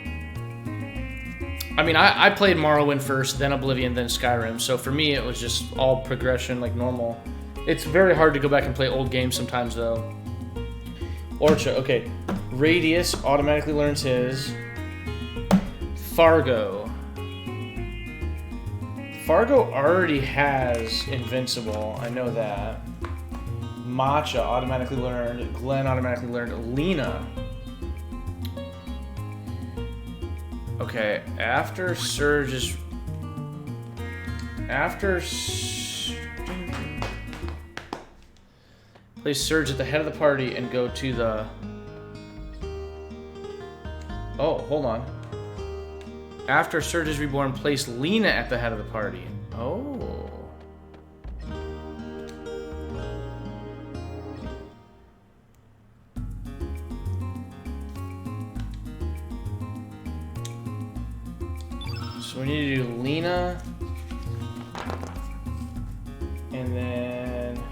Speaker 1: I mean, I played Morrowind first, then Oblivion, then Skyrim, so for me it was just all progression like normal. It's very hard to go back and play old games sometimes though. Orcha, okay. Radius automatically learns his. Fargo. Fargo already has Invincible, I know that. Matcha automatically learned. Glenn automatically learned. Lena. Okay, after Surge is... Place Surge at the head of the party and go to the... Oh, hold on. After Surge is reborn, place Lena at the head of the party. Oh. So we need to do Lena. And then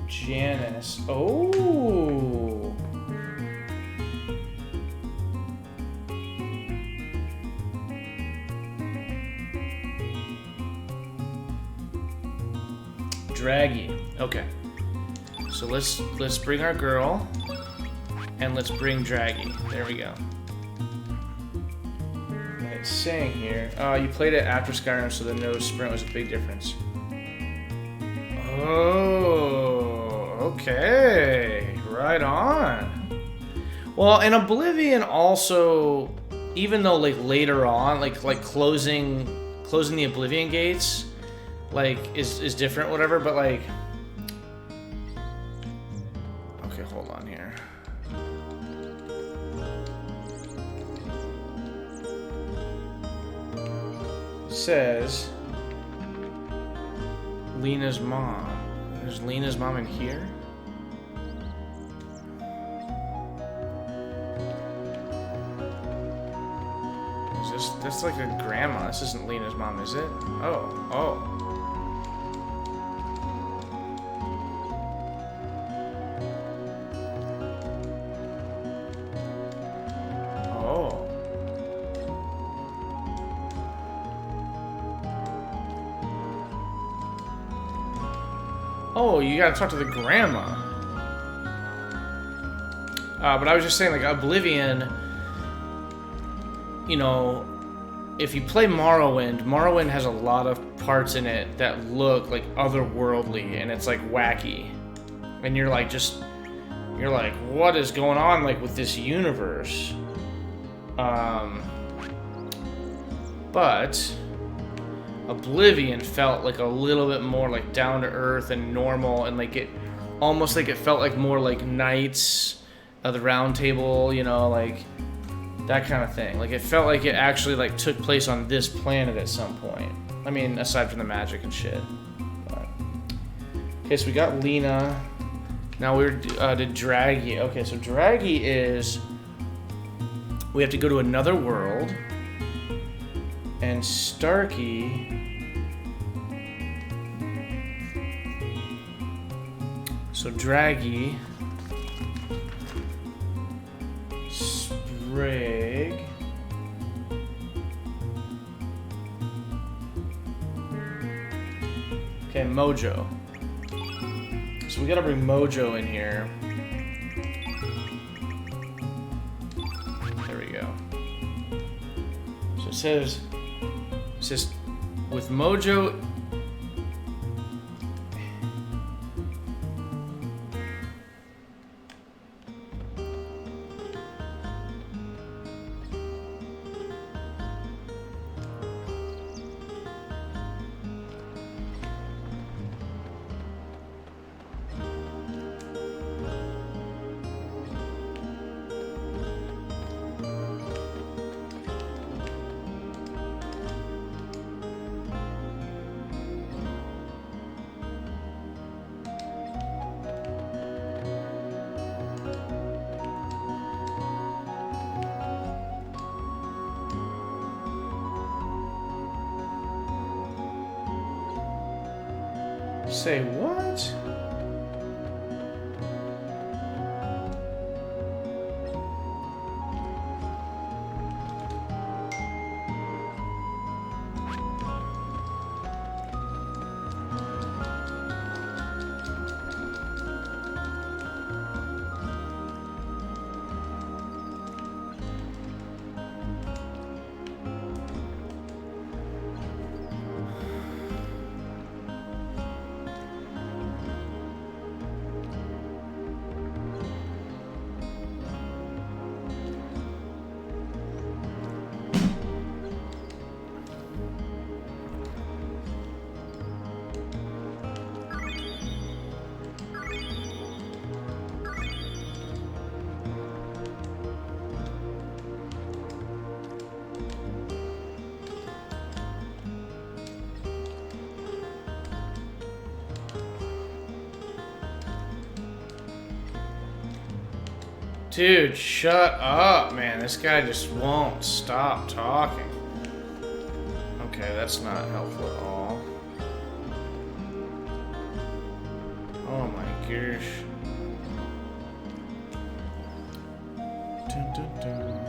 Speaker 1: Janice. Oh! Draggy. Okay. So let's bring our girl and let's bring Draggy. There we go. And it's saying here, you played it after Skyrim, so the no sprint was a big difference. Oh, okay. Right on. Well, and Oblivion also, even though like later on, like closing the Oblivion gates, like is different, whatever. But like, okay, hold on here. It says Lena's mom. Is Lena's mom in here? Is this? That's like a grandma. This isn't Lena's mom, is it? Oh, oh. Oh, you gotta talk to the grandma. But I was just saying, like, Oblivion, you know, if you play Morrowind has a lot of parts in it that look, like, otherworldly, and it's, like, wacky. And you're like, what is going on, like, with this universe? But Oblivion felt like a little bit more like down to earth and normal, and like it almost like it felt like more like Knights of the Round Table, you know, like that kind of thing. Like it felt like it actually like took place on this planet at some point. I mean, aside from the magic and shit. But. Okay, so we got Lena. Now we're to Draggy. Okay, so Draggy is we have to go to another world. And Starkey so Draggy Sprig okay, Mojo. So we gotta bring Mojo in here. There we go. So it says with Mojo. Say what? Dude, shut up, man. This guy just won't stop talking. Okay, that's not helpful at all. Oh my gosh. Dun, dun, dun.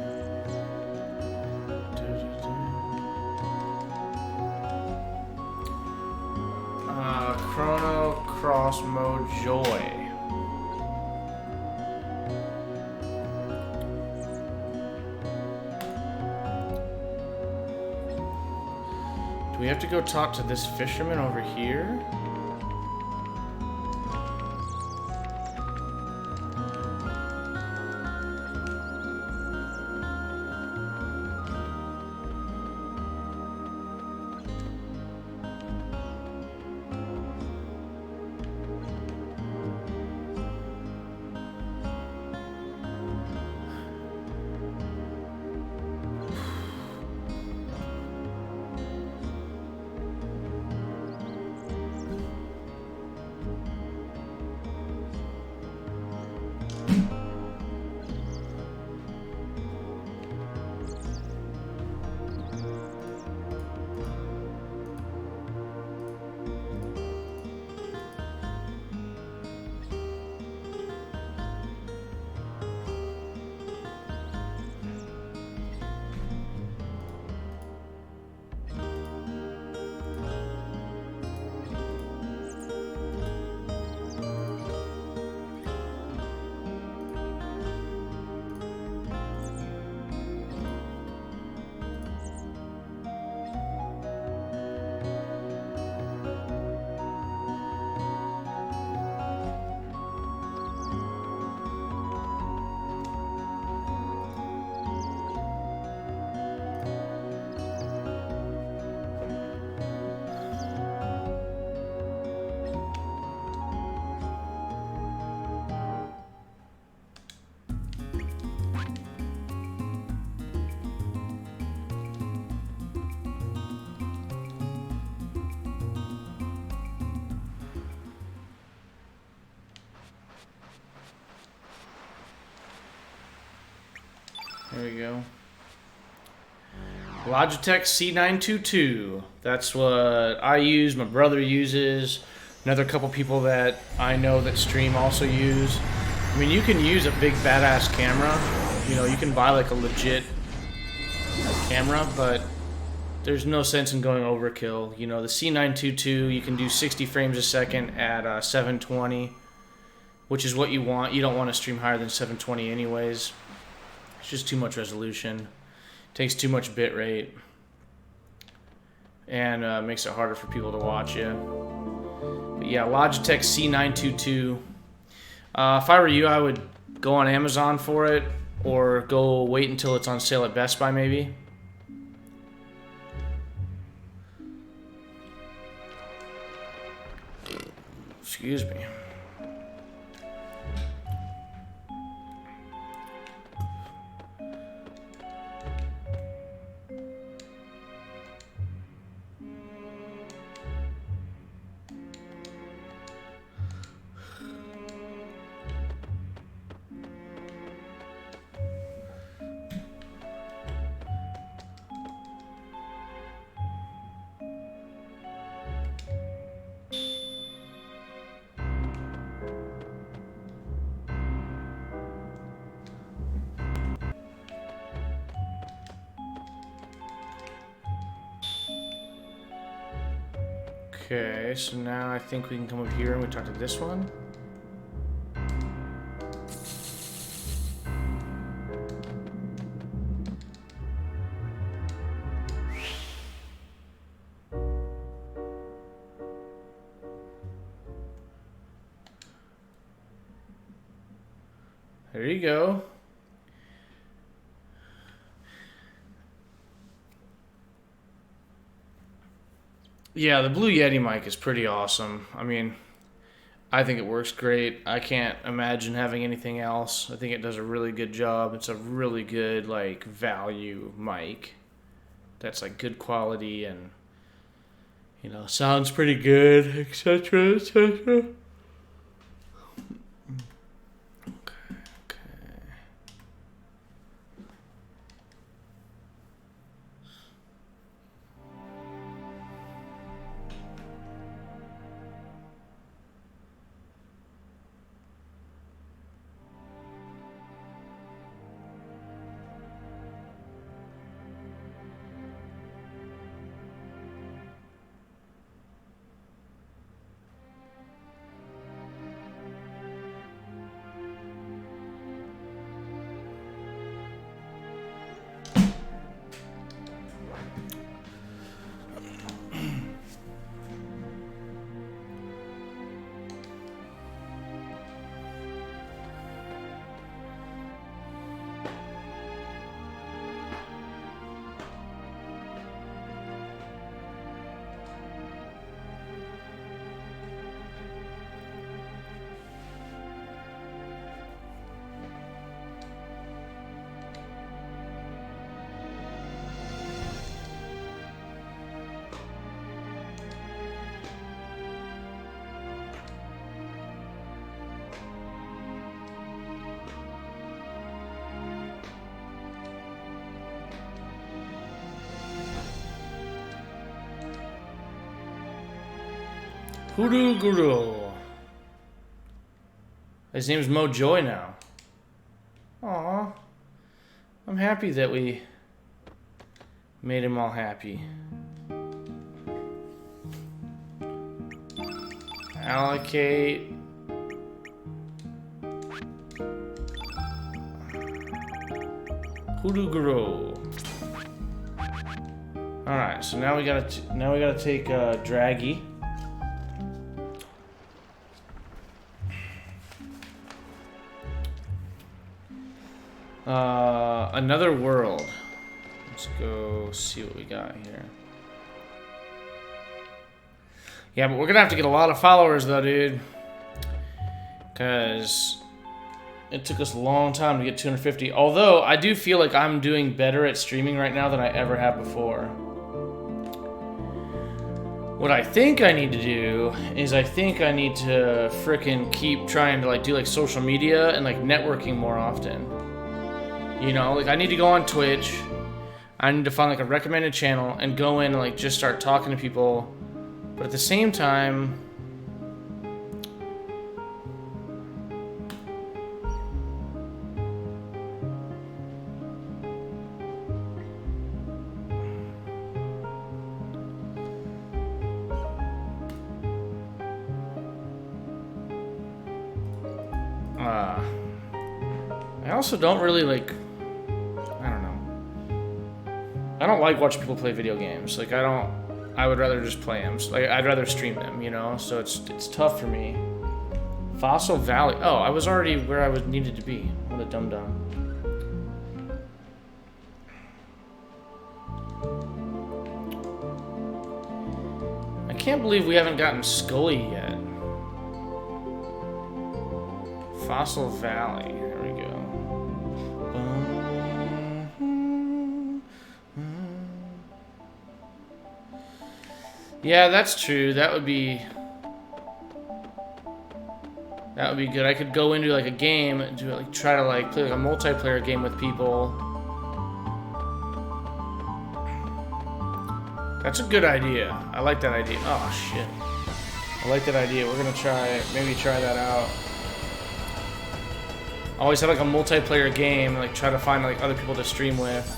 Speaker 1: Chrono Cross Mode Joy. Do we have to go talk to this fisherman over here? There we go. Logitech C922. That's what I use, my brother uses, another couple people that I know that stream also use. I mean, you can use a big badass camera. You know, you can buy like a legit camera, but there's no sense in going overkill. You know, the C922, you can do 60 frames a second at 720, which is what you want. You don't want to stream higher than 720 anyways. It's just too much resolution. Takes too much bit rate. And makes it harder for people to watch you. But yeah, Logitech C922. If I were you, I would go on Amazon for it, or go wait until it's on sale at Best Buy maybe. Excuse me. Okay, so now I think we can come up here and we talk to this one. There you go. Yeah, the Blue Yeti mic is pretty awesome. I mean, I think it works great. I can't imagine having anything else. I think it does a really good job. It's a really good, like, value mic that's, like, good quality and, you know, sounds pretty good, etc., etc. Okay. Hoodoo Guru. His name's Mo Joy now. Aw. I'm happy that we made him all happy. Allocate. Hoodoo Guru. All right, so now we gotta take Draggy. Another world. Let's go see what we got here. Yeah, but we're gonna have to get a lot of followers though, dude. Because it took us a long time to get 250. Although, I do feel like I'm doing better at streaming right now than I ever have before. What I think I need to do is I think I need to frickin' keep trying to like do like social media and like networking more often. You know, like I need to go on Twitch. I need to find like a recommended channel and go in and like just start talking to people. But at the same time, I also don't really like, I don't know. I don't like watching people play video games. Like I would rather just play them. Like I'd rather stream them, you know? So it's tough for me. Fossil Valley. Oh, I was already where I needed to be. What a dum-dum. I can't believe we haven't gotten Scully yet. Fossil Valley. There we go. Yeah, that's true. That would be good. I could go into like a game and do like try to like play like a multiplayer game with people. That's a good idea. I like that idea. Oh shit. I like that idea. We're gonna maybe try that out. Always have like a multiplayer game, like try to find like other people to stream with.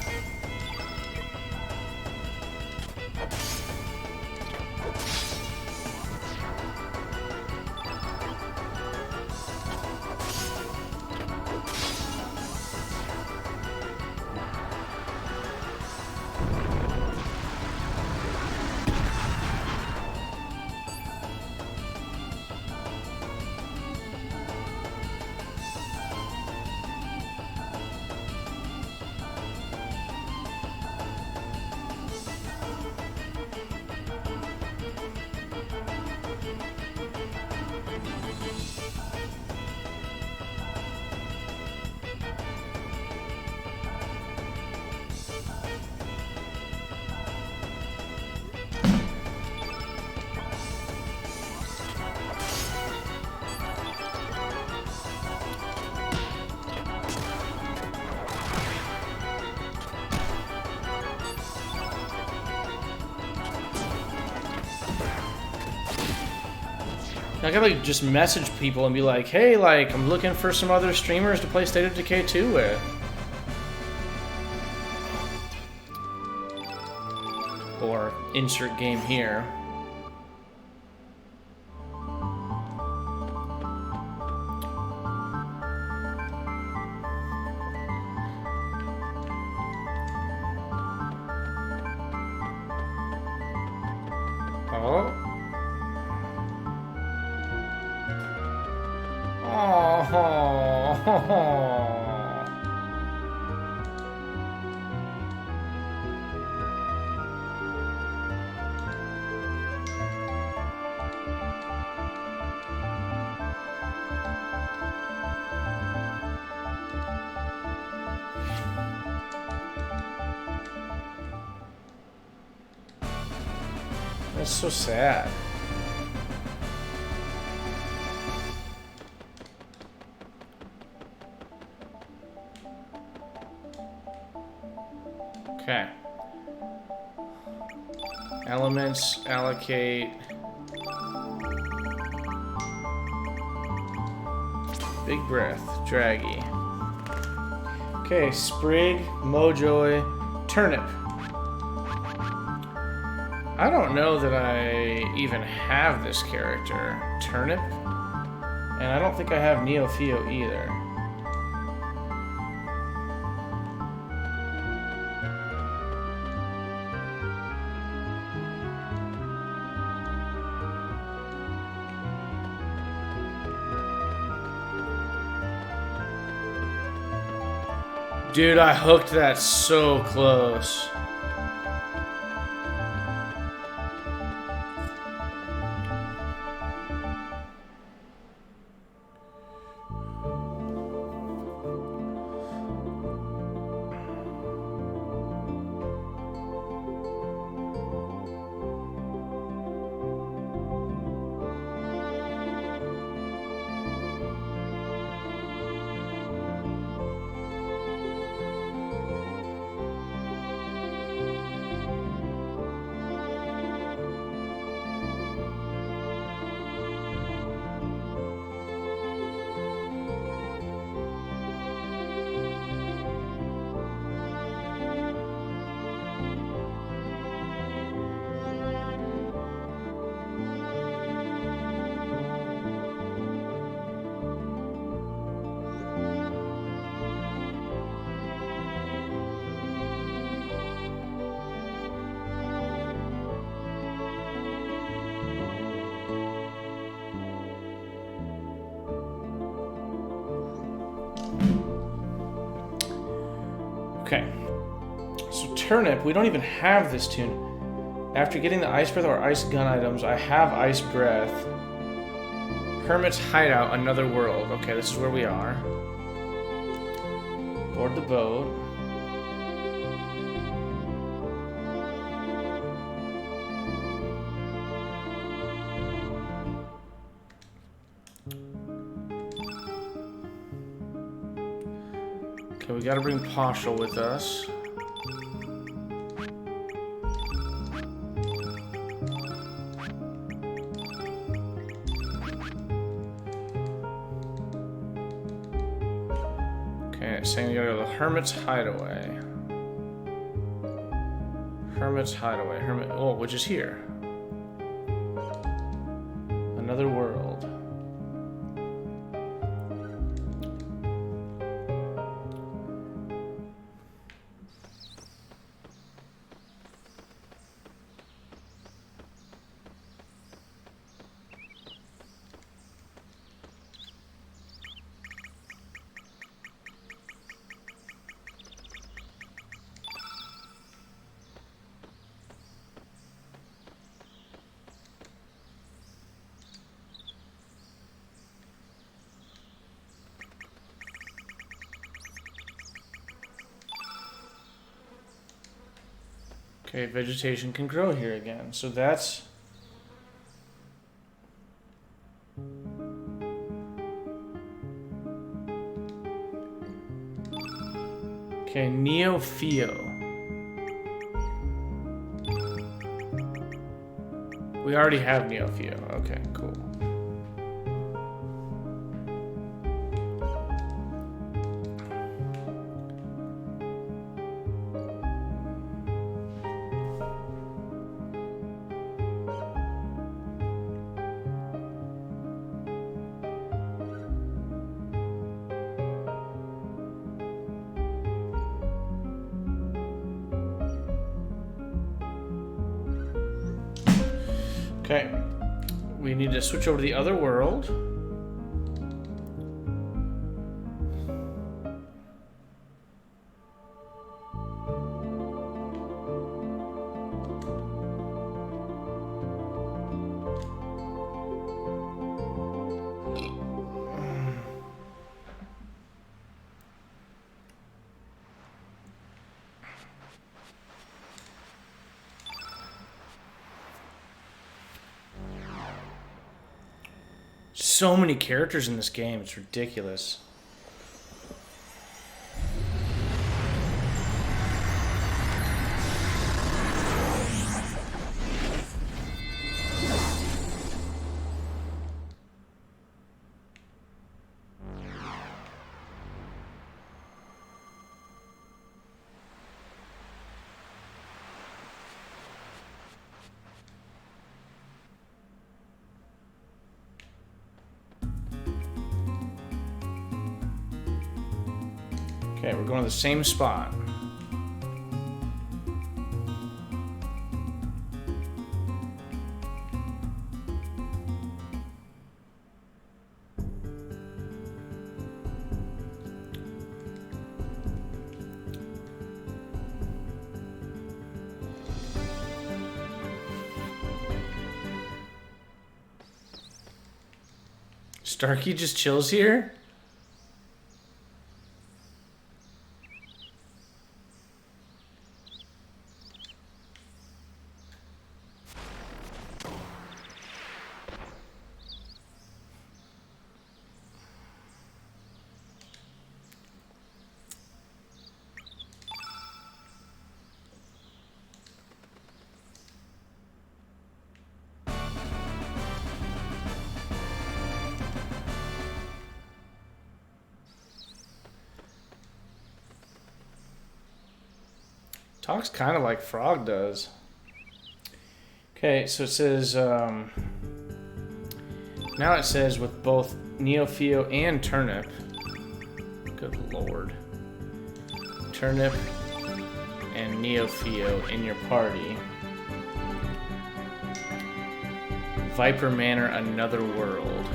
Speaker 1: I gotta like just message people and be like, hey, like I'm looking for some other streamers to play State of Decay 2 with. Or insert game here. Oh. That's so sad. Okay. Elements, allocate. Big breath. Draggy. Okay, Sprig, Mojoy, Turnip. I don't know that I even have this character, Turnip. And I don't think I have Neofio either. Dude, I hooked that so close. Okay, so Turnip, we don't even have this tune. After getting the Ice Breath or Ice Gun items, I have Ice Breath. Hermit's Hideout, Another World. Okay, this is where we are. Board the boat. Okay, we gotta bring Pashal with us. Okay, it's saying we gotta go to the Hermit's Hideaway. Hermit's Hideaway. Oh, which is here. Another World. Okay, vegetation can grow here again. So that's... Okay, Neofio. We already have Neofio. Okay, cool. Okay, we need to switch over to the other world. So many characters in this game, it's ridiculous. Okay, we're going to the same spot. Starkey just chills here? Talks kind of like Frog does. Okay, so it says, now it says with both Neofio and Turnip. Good lord. Turnip and Neofio in your party. Viper Manor, Another World.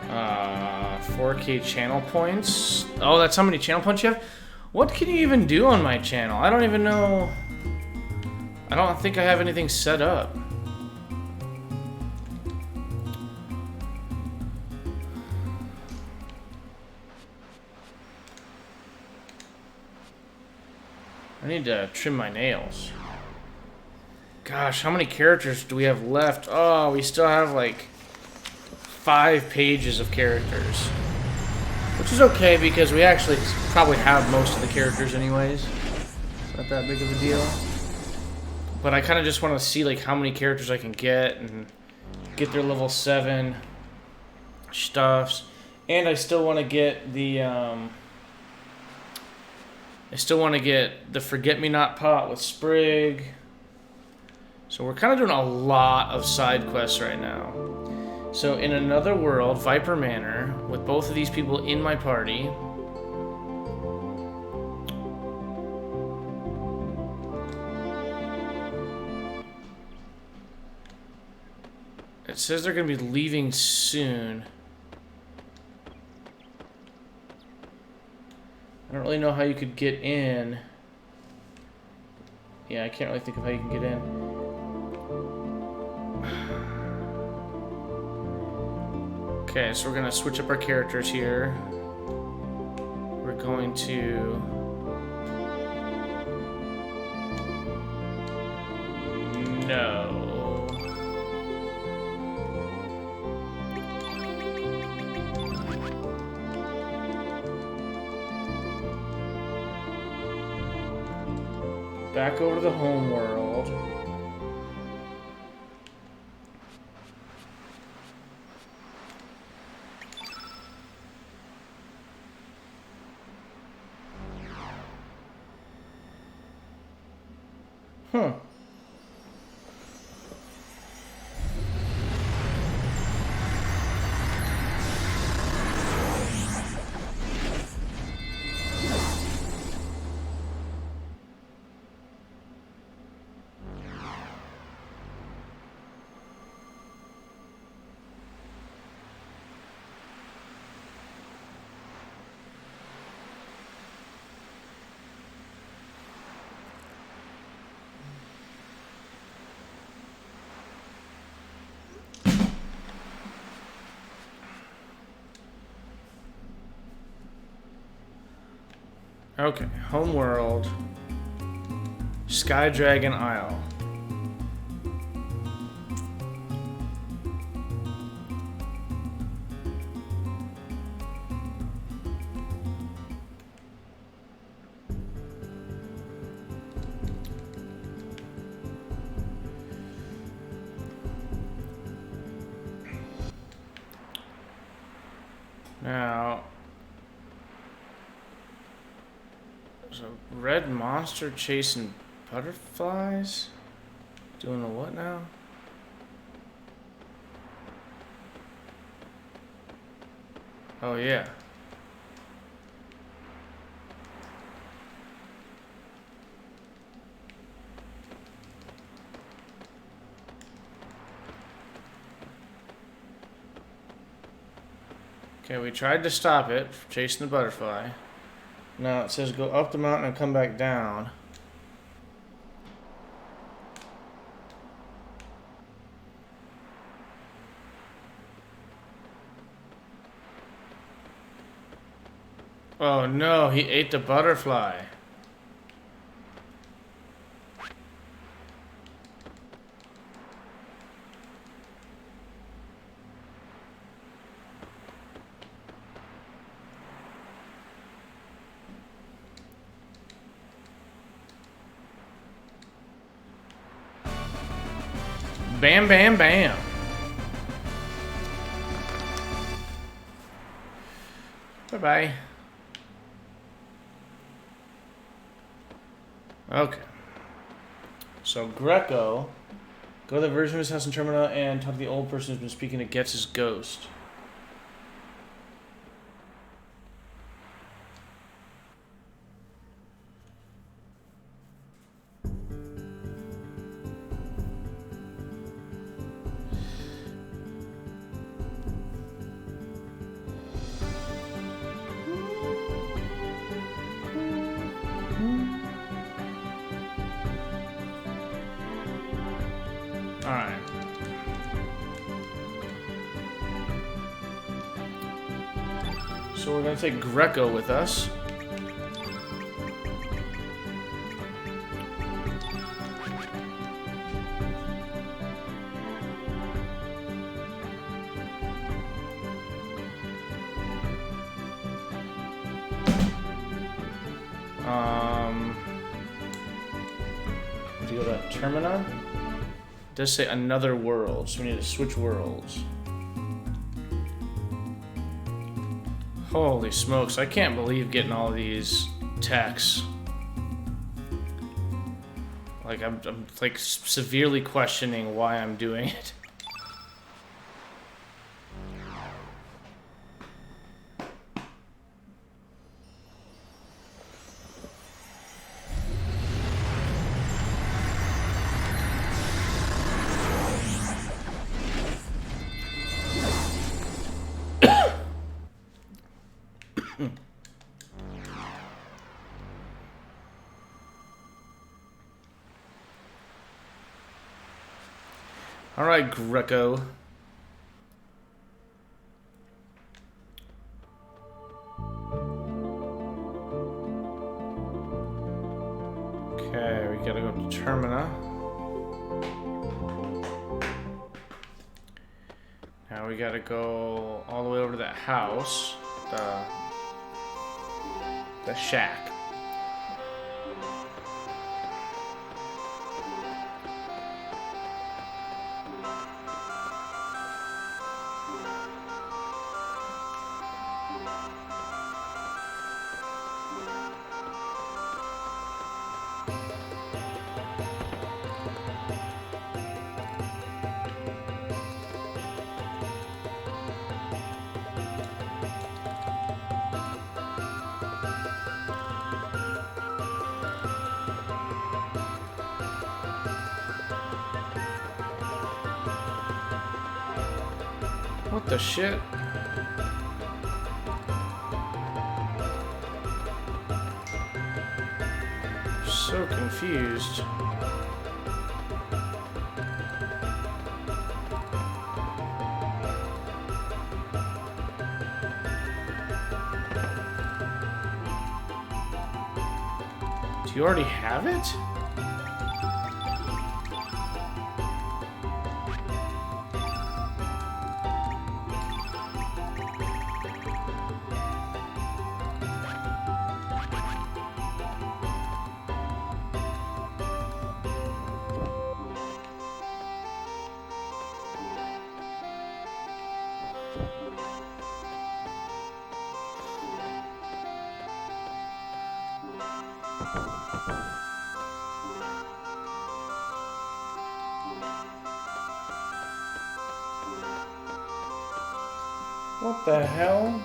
Speaker 1: Uh, 4K channel points. Oh, that's how many channel points you have? What can you even do on my channel? I don't even know. I don't think I have anything set up. I need to trim my nails. Gosh, how many characters do we have left? Oh, we still have like 5 pages of characters. Which is okay because we actually probably have most of the characters anyways. It's not that big of a deal. But I kind of just want to see like how many characters I can get and get their level 7 stuffs. And I still want to get the Forget-Me-Not pot with Sprig. So we're kind of doing a lot of side quests right now. So in Another World, Viper Manor, with both of these people in my party. It says they're going to be leaving soon. I don't really know how you could get in. Yeah, I can't really think of how you can get in. Okay, so we're gonna switch up our characters here. We're going to... No. Back over to the home world. Huh. Okay, homeworld, Sky Dragon Isle. Now, So, red monster chasing butterflies? Doing a what now? Oh, yeah. Okay, we tried to stop it from chasing the butterfly. Now it says go up the mountain and come back down. Oh no, he ate the butterfly. Bam, bam, bam. Bye-bye. Okay. So, Greco, go to the version of his house in Termina and talk to the old person who's been speaking to Getz's ghost. Alright. So we're going to take Greco with us. To go to Termina. It does say another world, so we need to switch worlds. Holy smokes, I can't believe getting all these texts. Like, I'm like severely questioning why I'm doing it. All right, Greco. Okay, we gotta go to Termina. Now we gotta go all the way over to that house, the shack. What the shit? So confused. Do you already have it? What the hell?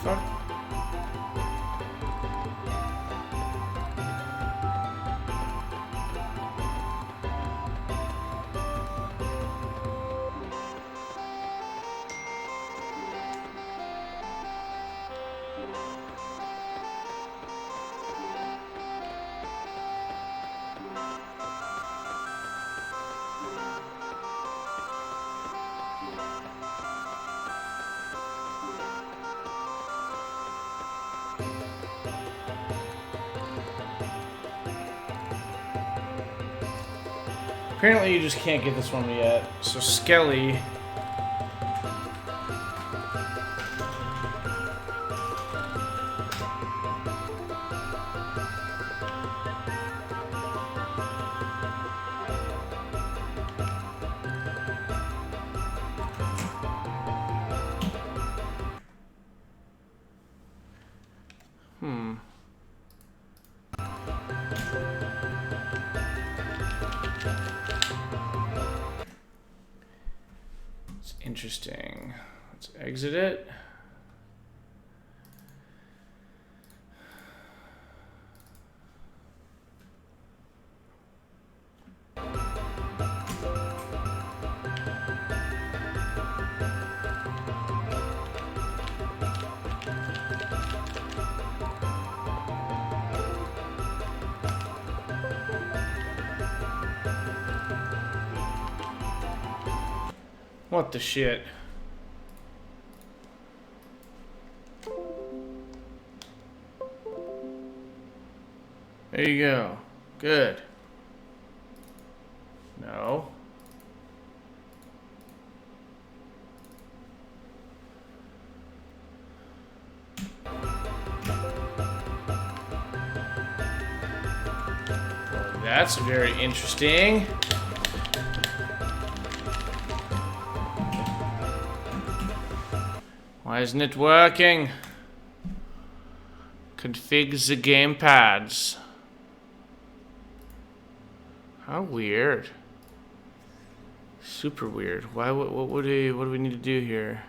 Speaker 1: Fuck. Apparently you just can't get this one yet. So Skelly. Interesting. Let's exit it. What the shit? There you go. Good. No. Well, that's very interesting. Why isn't it working? Config the gamepads. How weird. Super weird. Why? What do we need to do here?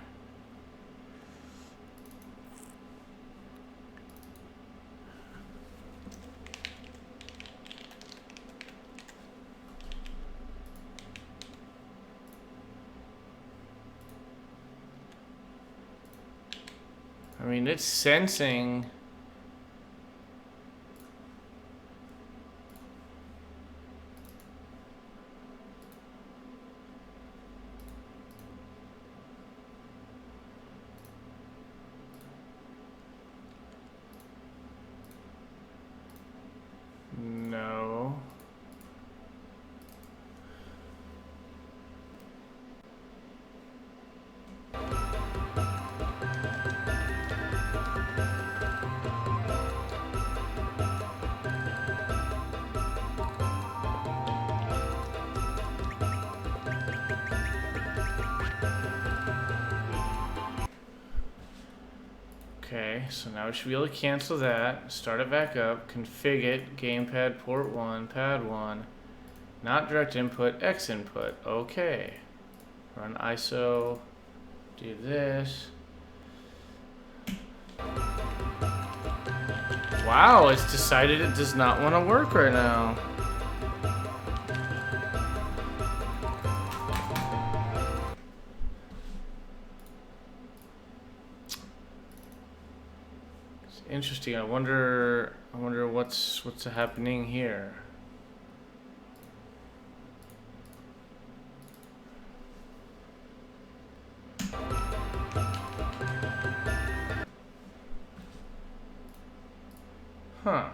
Speaker 1: I mean, it's sensing. No. Okay, so now we should be able to cancel that, start it back up, config it, gamepad port 1, pad 1, not direct input, X input, okay. Run ISO, do this. Wow, it's decided it does not want to work right now. interesting. I wonder what's happening here. Huh.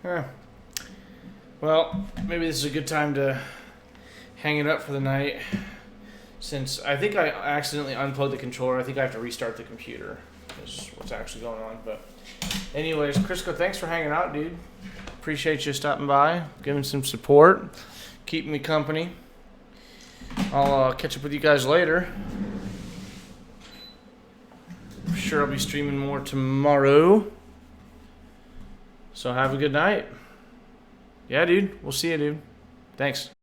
Speaker 1: Yeah. Well, maybe this is a good time to hang it up for the night. Since I think I accidentally unplugged the controller, I think I have to restart the computer. Is what's actually going on. But anyways, Crisco, thanks for hanging out, dude. Appreciate you stopping by, giving some support, keeping me company. I'll catch up with you guys later. I'm sure I'll be streaming more tomorrow. So have a good night. Yeah, dude. We'll see you, dude. Thanks.